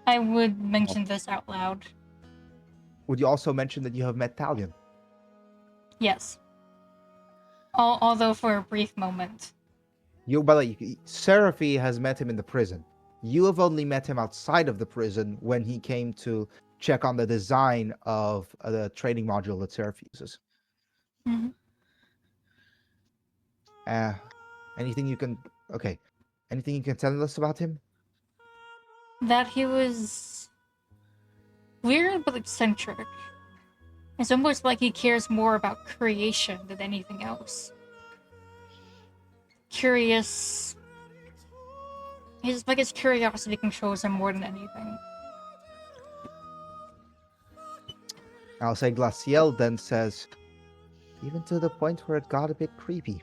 I would mention this out loud. Would you also mention that you have met Talion? Yes. Although for a brief moment. By the way, Seraphy has met him in the prison. You have only met him outside of the prison when he came to check on the design of the training module that Seraph uses. Mhm. Anything you can tell us about him? That he was weird but eccentric. It's almost like he cares more about creation than anything else. Curious. His curiosity controls him more than anything. I'll say Glaciel then says, even to the point where it got a bit creepy.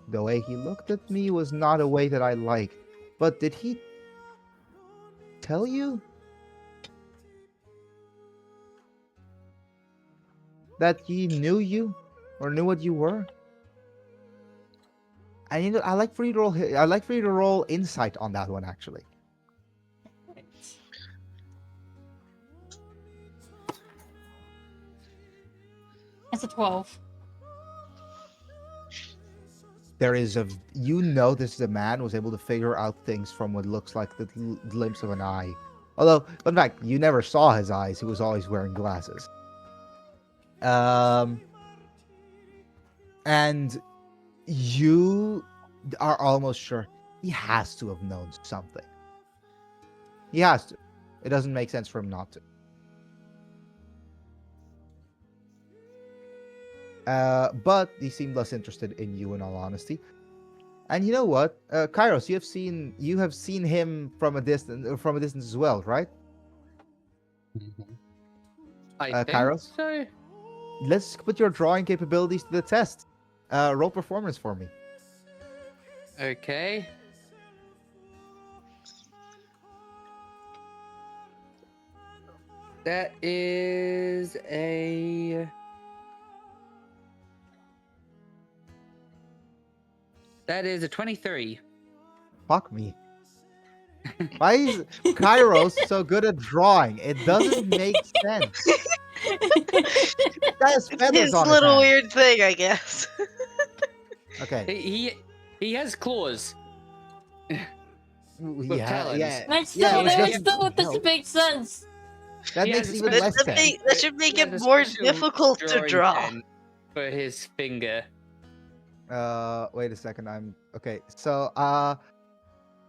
The way he looked at me was not a way that I liked. But did he tell you that he knew you or knew what you were? And I'd like for you to roll insight on that one, actually. It's a 12. This is a man who was able to figure out things from what looks like the glimpse of an eye. Although, in fact, you never saw his eyes. He was always wearing glasses. And you are almost sure he has to have known something. He has to. It doesn't make sense for him not to. But he seemed less interested in you, in all honesty. And you know what, Kairos, you have seen him from a distance as well, right? I think Kairos? so. Let's put your drawing capabilities to the test. Roll performance for me. Okay. That is a... That is a 23. Fuck me. Why is Kairos so good at drawing? It doesn't make sense. That has feathers His on his little hand. weird thing, I guess. Okay. He has claws. Yeah, talons. yeah. That Yeah, it still doesn't doesn't help. make sense. That He makes has a even special- less sense. That should make He it has a more special difficult to drawing draw. pen for his finger. Wait a second. Okay. So,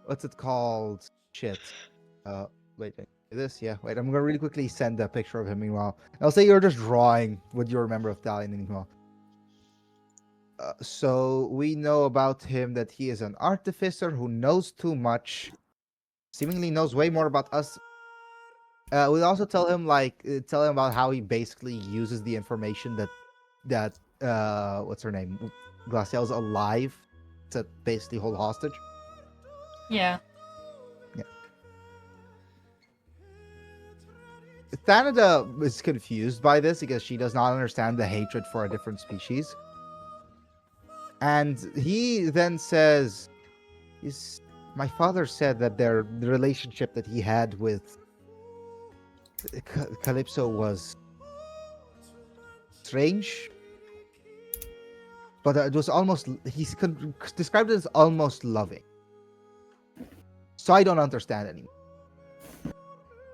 what's it called? Shit. Wait. This? Yeah. Wait. I'm gonna really quickly send a picture of him. Meanwhile, I'll say you're just drawing what you remember of Talion. Meanwhile. So we know about him that he is an artificer who knows too much, seemingly knows way more about us. We also tell him about how he basically uses the information that what's her name, Glaciel's alive, to basically hold hostage. Yeah. Thanada is confused by this because she does not understand the hatred for a different species. And he then says, my father said that the relationship that he had with Calypso was strange. But it was almost, described it as almost loving. So I don't understand anymore.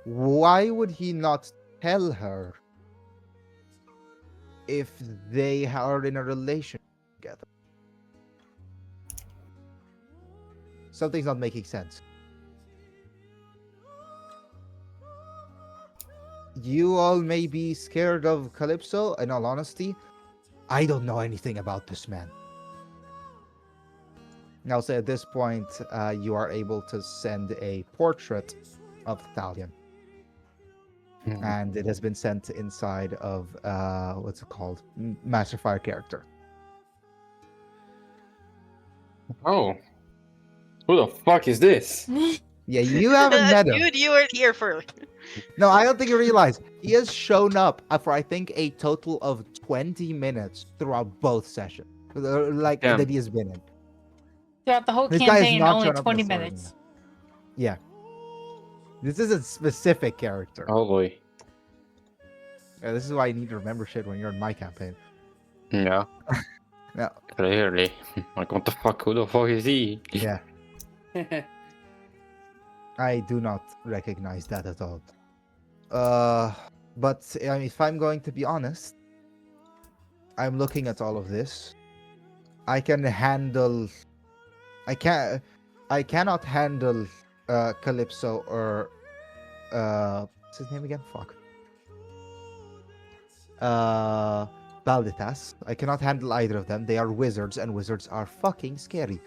Why would he not tell her if they are in a relationship together? Something's not making sense. You all may be scared of Calypso, in all honesty. I don't know anything about this man. I'll say at this point, you are able to send a portrait of Thalion. Mhm. And it has been sent inside of what's it called? Master Fire character. Oh. Who the fuck is this? Yeah, you haven't met him. Dude, you weren't here for. No, I don't think you realize he has shown up for I think a total of 20 minutes throughout both sessions, like Damn. that he has been in. Throughout the whole This guy has campaign, not only shown up in 20 the story minutes. Yeah, this is a specific character. Oh boy. Yeah, this is why you need to remember shit when you're in my campaign. Yeah. Yeah. Clearly. Like, what the fuck? Who the fuck is he? Yeah, I do not recognize that at all. But I mean, if I'm going to be honest, I'm looking at all of this. I can handle. I cannot handle Calypso or what's his name again? Fuck. Balditas. I cannot handle either of them. They are wizards, and wizards are fucking scary.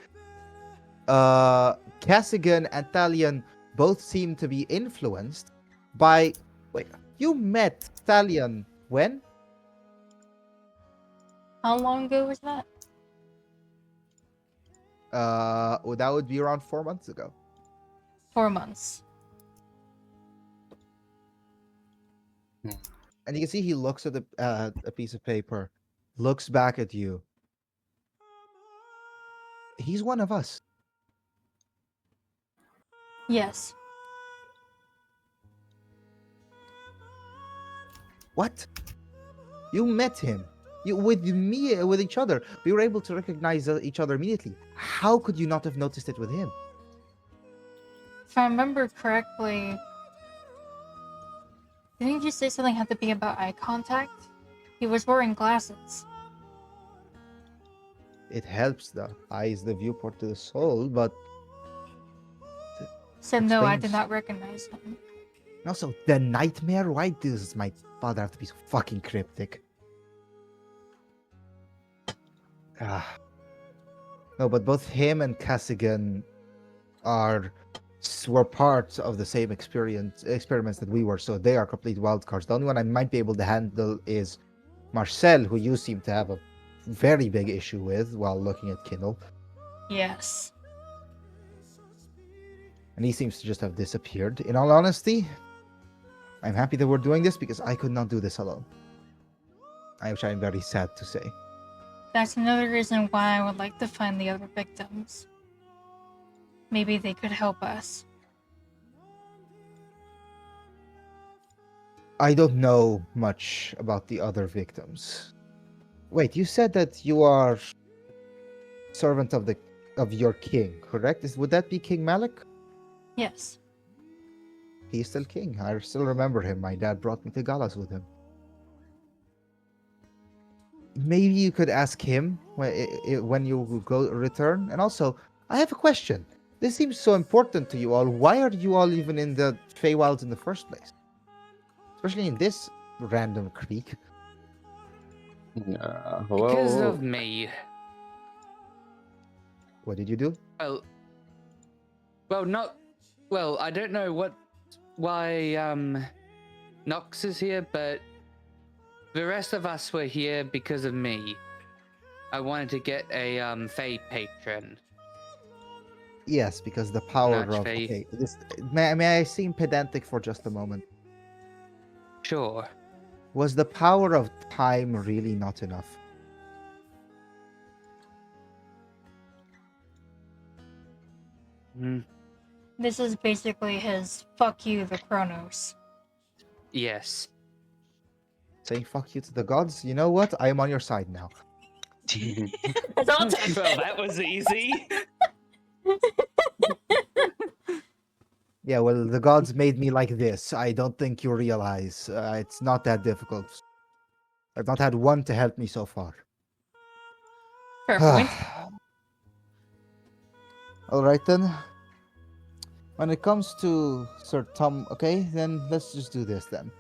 Cassigan and Thalion both seem to be influenced by. Wait, you met Thalion when? How long ago was that? Well, that would be around 4 months ago. 4 months. And you can see he looks at a piece of paper, looks back at you. He's one of us. Yes. What? You met him. You with me with each other. We were able to recognize each other immediately. How could you not have noticed it with him? If I remember correctly, didn't you say something had to be about eye contact? He was wearing glasses. It helps. The eye is the viewport to the soul, but So no, I explains- did not recognize him. also the nightmare. Why does my father have to be so fucking cryptic? Ah. No, but both him and Cassigan were part of the same experiments that we were, so they are complete wild cards. The only one I might be able to handle is Marcel, who you seem to have a very big issue with while looking at Kindle, Yes. and he seems to just have disappeared. In all honesty, I'm happy that we're doing this because I could not do this alone. Which I'm very sad to say. That's another reason why I would like to find the other victims. Maybe they could help us. I don't know much about the other victims. Wait, you said that you are servant of your king, correct? Would that be King Malik? Yes. He's still king. I still remember him. My dad brought me to Galas with him. Maybe you could ask him when you go return. And also, I have a question. This seems so important to you all. Why are you all even in the Feywilds in the first place? Especially in this random creek. Because of me. What did you do? Well, I don't know why Nox is here, but the rest of us were here because of me. I wanted to get a Fey patron. Yes, because the power Not of... Fey. Okay, may I seem pedantic for just a moment? Sure. Was the power of time really not enough? Mm, This is basically his fuck you, the Chronos. yes. Saying fuck you to the gods? You know what? I am on your side now. It's all Well, that was easy. Yeah, well, the gods made me like this. I don't think you realize. It's not that difficult. I've not had one to help me so far. Fair point. All right then. When it comes to Sir Tom, okay, then let's just do this then.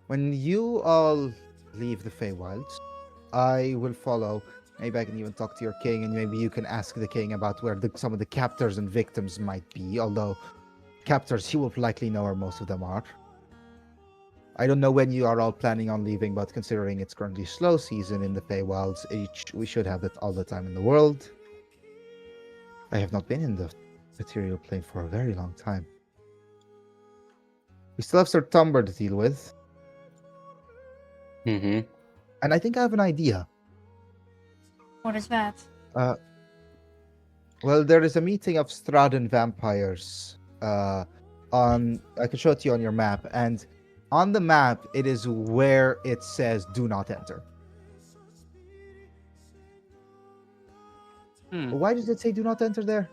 When you all leave the Feywilds, I will follow. Maybe I can even talk to your king, and maybe you can ask the king about where some of the captors and victims might be. Although captors, you will likely know where most of them are. I don't know when you are all planning on leaving, but considering it's currently slow season in the Feywilds, we should have that all the time in the world. I have not been in the material plane for a very long time. We still have Sir Tumber to deal with, Mm-hmm. and I think I have an idea. What is that? Well, there is a meeting of Straden vampires. I can show it to you on your map, and on the map it is where it says "Do not enter." Why does it say "Do not enter" there?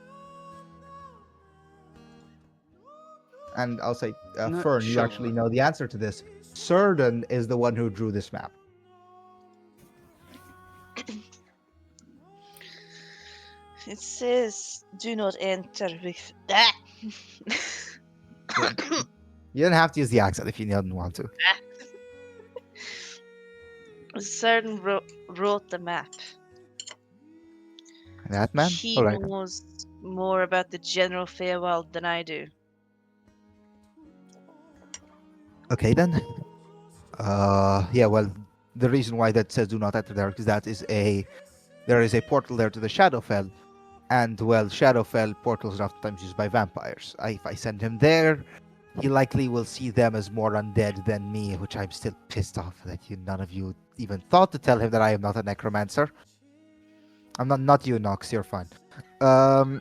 And I'll say, Not Fern, you sure. actually know the answer to this. Cerdan is the one who drew this map. It says do not enter with that. You don't have to use the accent if you don't want to. Certain wrote the map. That man? He All right. knows more about the general Feywild than I do. Okay then. Yeah. Well, the reason why that says "Do not enter" there is there is a portal there to the Shadowfell, and well, Shadowfell portals are oftentimes used by vampires. If I send him there, he likely will see them as more undead than me, which I'm still pissed off that none of you even thought to tell him that I am not a necromancer. I'm not you, Nox. You're fine. All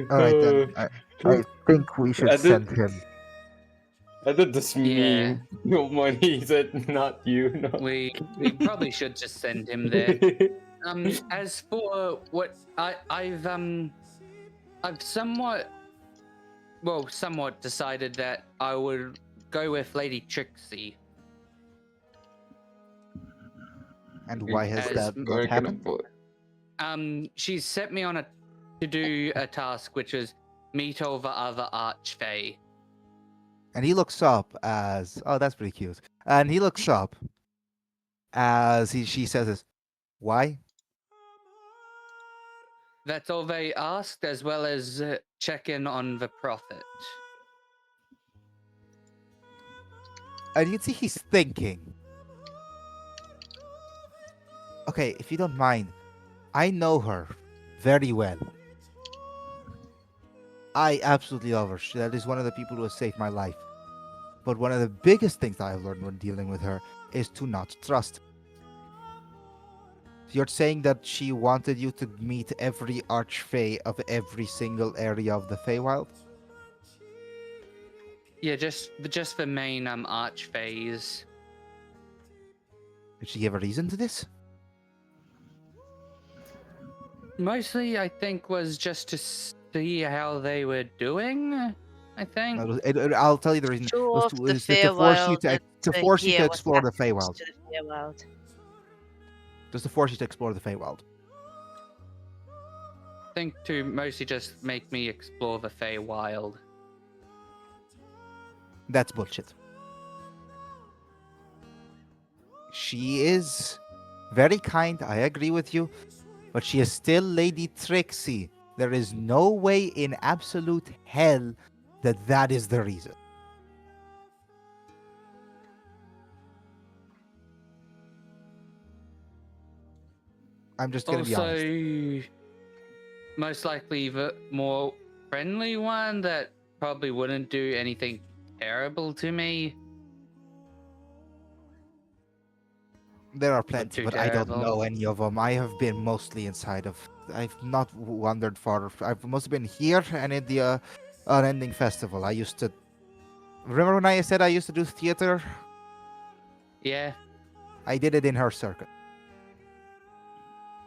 right then. I think we should send him. I did this Yeah. meme. No money, he said, not you. No. We probably should just send him there. As for what I've somewhat decided that I would go with Lady Trixie. And why has As that not happened? She's set me on to do a task, which is meet over other Archfey. And he looks up as, oh, that's pretty cute. And he looks up as she says this, why? That's all they asked, as well as check in on the prophet. And you can see he's thinking. Okay, if you don't mind, I know her very well. I absolutely love her. That is one of the people who has saved my life. But one of the biggest things I have learned when dealing with her is to not trust. You're saying that she wanted you to meet every Archfey of every single area of the Feywild? Yeah, just the main Archfeys. Did she give a reason to this? Mostly, I think, was just to see how they were doing. I think. I'll tell you the reason. Show off the To force you Feywild to force you hear to what's explore the happening Feywild. to the Feywild. Just to force you to explore the Feywild. I think to mostly just make me explore the Feywild. That's bullshit. She is very kind, I agree with you, but she is still Lady Trixie. There is no way in absolute hell that is the reason. I'm just gonna be honest. Also, most likely the more friendly one that probably wouldn't do anything terrible to me. There are plenty, too but I don't terrible. know any of them. I have been mostly inside of. I've not wandered far. I've mostly been here and in the Unending Festival. I used to. Remember when I said I used to do theater? Yeah. I did it in her circuit.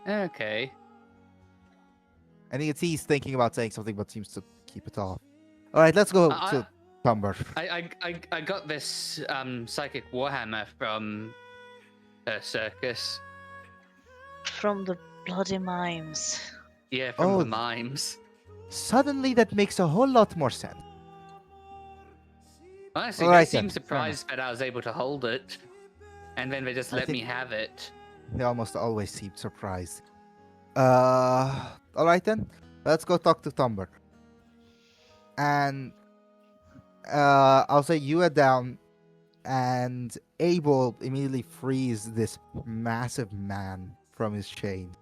Okay. And you can see he's thinking about saying something, but seems to keep it off. All right, let's go I- to Tumber. I got this psychic warhammer from a circus. From the bloody mimes. Yeah, from Oh. the mimes. Suddenly, that makes a whole lot more sense. Honestly, Alright they then, seemed fair surprised that I was able to hold it, and then they just I let think- me have it. They almost always seem surprised. All right then. Let's go talk to Thumber. And I'll say you are down, and Abel immediately frees this massive man from his chain.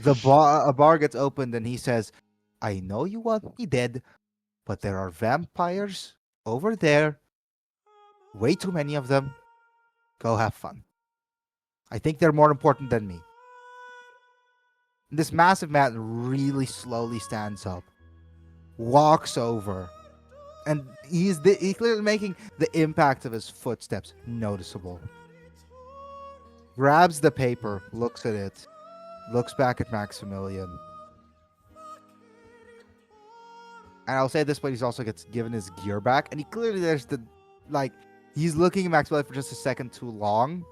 A bar gets opened, and he says, "I know you want me dead, but there are vampires over there. Way too many of them. Go have fun. I think they're more important than me." This massive man really slowly stands up, walks over, and he's clearly making the impact of his footsteps noticeable. Grabs the paper, looks at it, looks back at Maximilian. And I'll say at this point, he's also gets given his gear back, and he's looking at Maximilian for just a second too long.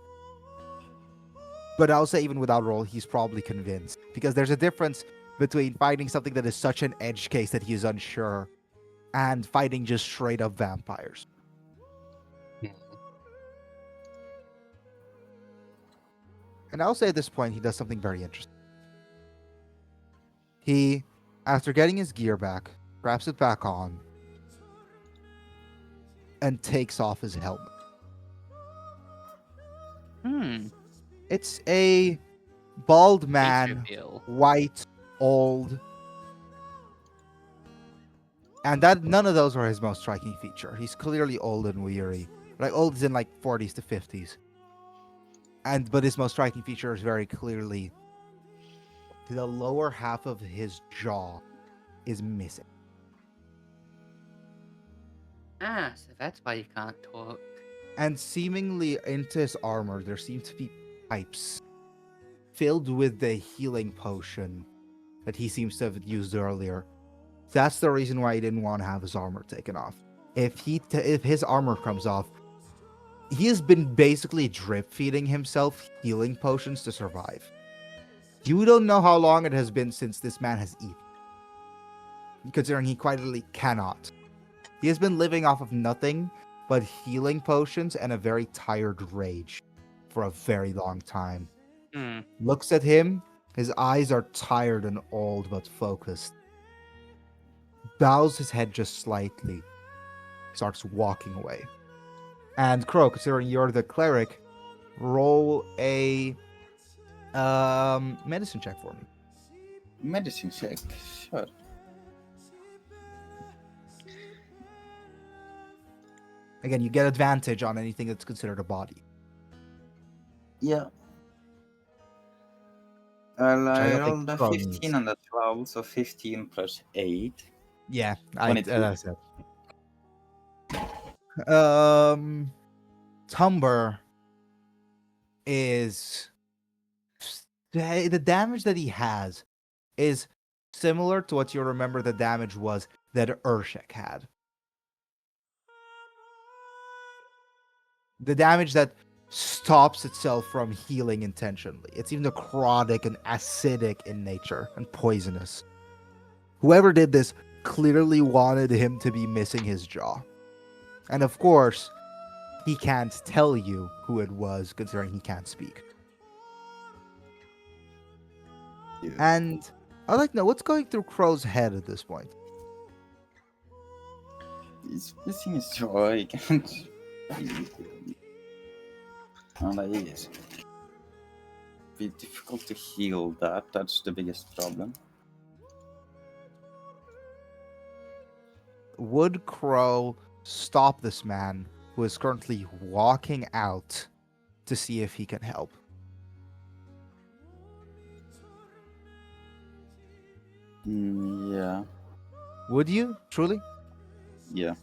But I'll say even without roll, he's probably convinced. Because there's a difference between fighting something that is such an edge case that he is unsure and fighting just straight up vampires. And I'll say at this point, he does something very interesting. He, after getting his gear back, wraps it back on, and takes off his helmet. It's a bald man, reveal. white, old, and that none of those are his most striking feature. He's clearly old and weary, like old is in like 40s to 50s, but his most striking feature is very clearly the lower half of his jaw is missing. So that's why you can't talk. And seemingly into his armor, there seem to be pipes filled with the healing potion that he seems to have used earlier. That's the reason why he didn't want to have his armor taken off. If his armor comes off, he has been basically drip feeding himself healing potions to survive. You don't know how long it has been since this man has eaten, considering he quite literally cannot. He has been living off of nothing but healing potions and a very tired rage for a very long time. Looks at him, his eyes are tired and old but focused. Bows his head just slightly, starts walking away. And Crow, considering you're the cleric, roll a medicine check for me. Medicine check, sure. Again, you get advantage on anything that's considered a body. Yeah. Well, I I don't rolled think a Crow 15 needs. and a 12, so 15 plus 8. Yeah, 22. as I said. Tumber is the damage that he has is similar to what you remember the damage was that Urshek had. The damage that stops itself from healing intentionally. It's even necrotic and acidic in nature and poisonous. Whoever did this clearly wanted him to be missing his jaw. And of course, he can't tell you who it was, considering he can't speak. Yeah. And I'd like to know what's going through Crow's head at this point. He's missing his jaw, he can't. And it is. Be difficult to heal that, that's the biggest problem. Would Crow stop this man who is currently walking out to see if he can help? Yeah. Would you? Truly? Yeah.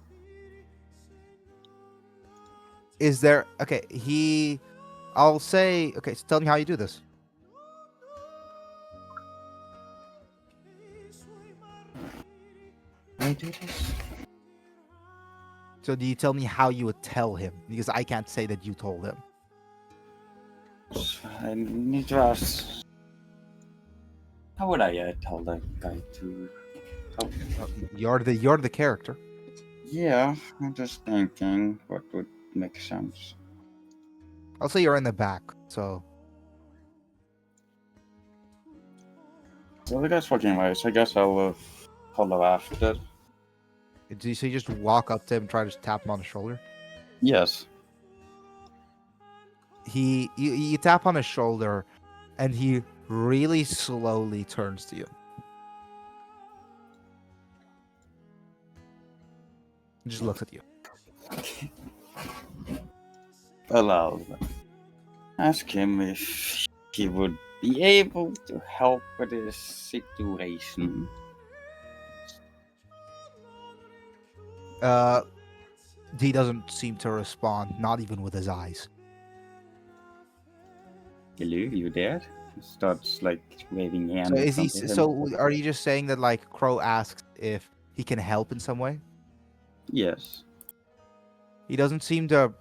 Is there... Okay, I'll say... Okay, so tell me how you do this. I do this? So do you tell me how you would tell him? Because I can't say that you told him. I need to ask. How would I tell that guy to... You're the character. Yeah, I'm just thinking what would make sense. I'll say you're in the back, so... Well, the guy's walking away, so I guess I'll follow after. So you just walk up to him and try to tap him on the shoulder? Yes. You tap on his shoulder, and he really slowly turns to you. He just looks at you. Well, I'll ask him if he would be able to help with this situation. He doesn't seem to respond, not even with his eyes. Hello, you there? He starts like waving hands. So is he? onto him. So are you just saying that like Crow asks if he can help in some way? Yes. He doesn't seem to.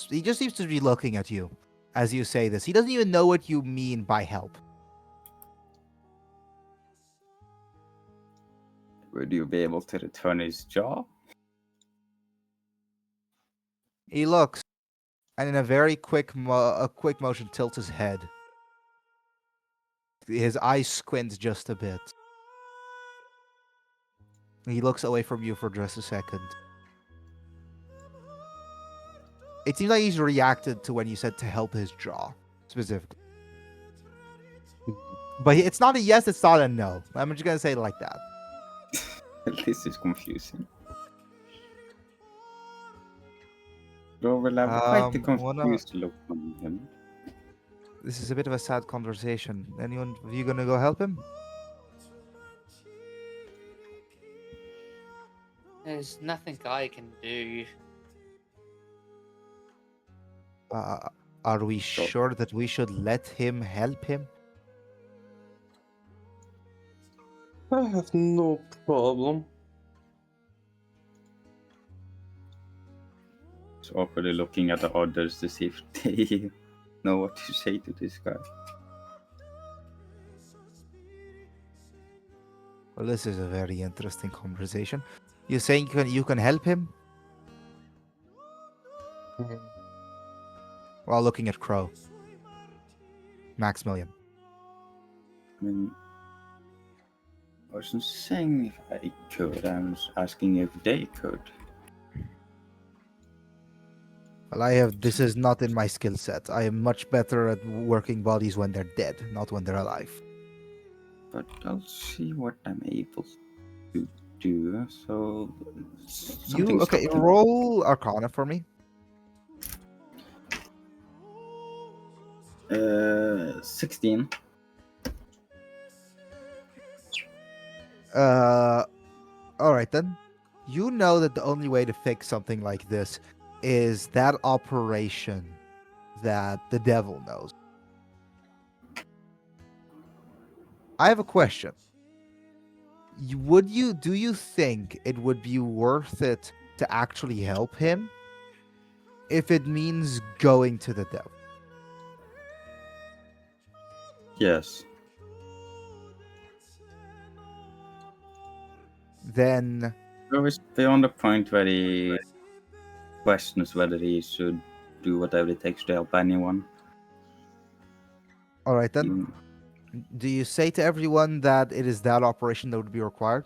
He just seems to be looking at you as you say this. He doesn't even know what you mean by help. Would you be able to return his jaw? He looks, and in a very quick motion, tilts his head. His eyes squint just a bit. He looks away from you for just a second. It seems like he's reacted to when you said to help his jaw, specifically. But it's not a yes, it's not a no. I'm just going to say it like that. This is confusing. Bro will have quite the confused look on him. This is a bit of a sad conversation. Anyone of you going to go help him? There's nothing I can do. Are we sure that we should let him help him? I have no problem. Just awkwardly looking at the others to see if they know what to say to this guy. Well, this is a very interesting conversation. You're saying you can help him? While looking at Crow. Maximilian. I mean, I wasn't saying if I could, I was asking if they could. Well, this is not in my skill set. I am much better at working bodies when they're dead, not when they're alive. But I'll see what I'm able to do. So, Okay, roll Arcana for me. 16. All right then. You know that the only way to fix something like this is that operation that the devil knows. I have a question. Do you think it would be worth it to actually help him if it means going to the devil? Yes. Then So it's beyond the point where he questions whether he should do whatever it takes to help anyone. all right then. Even- Do you say to everyone that it is that operation that would be required?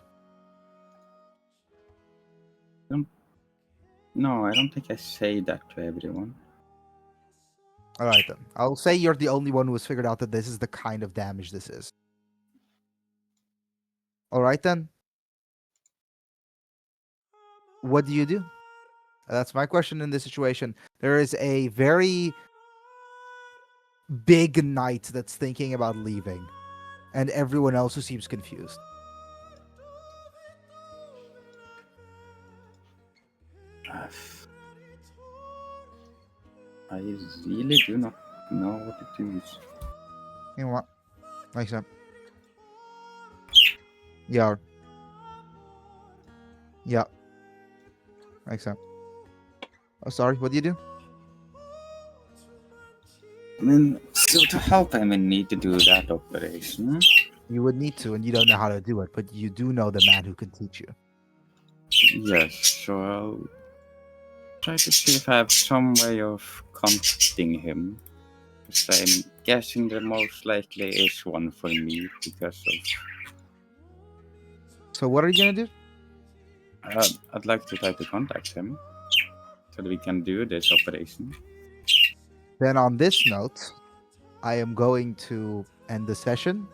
No, I don't think I say that to everyone. All right then. I'll say you're the only one who has figured out that this is the kind of damage this is. All right then. What do you do? That's my question in this situation. There is a very big knight that's thinking about leaving, and everyone else who seems confused. I really do not know what to do. You know what? Like so. Yeah. Yeah. Like so. Oh, sorry. What do you do? I mean, so to help him, I need to do that operation. You would need to, and you don't know how to do it, but you do know the man who can teach you. Yes, so I'll try to see if I have some way of contacting him. Because I'm guessing the most likely is one for me because of So what are you gonna do? I'd like to try to contact him so that we can do this operation. Then on this note, I am going to end the session.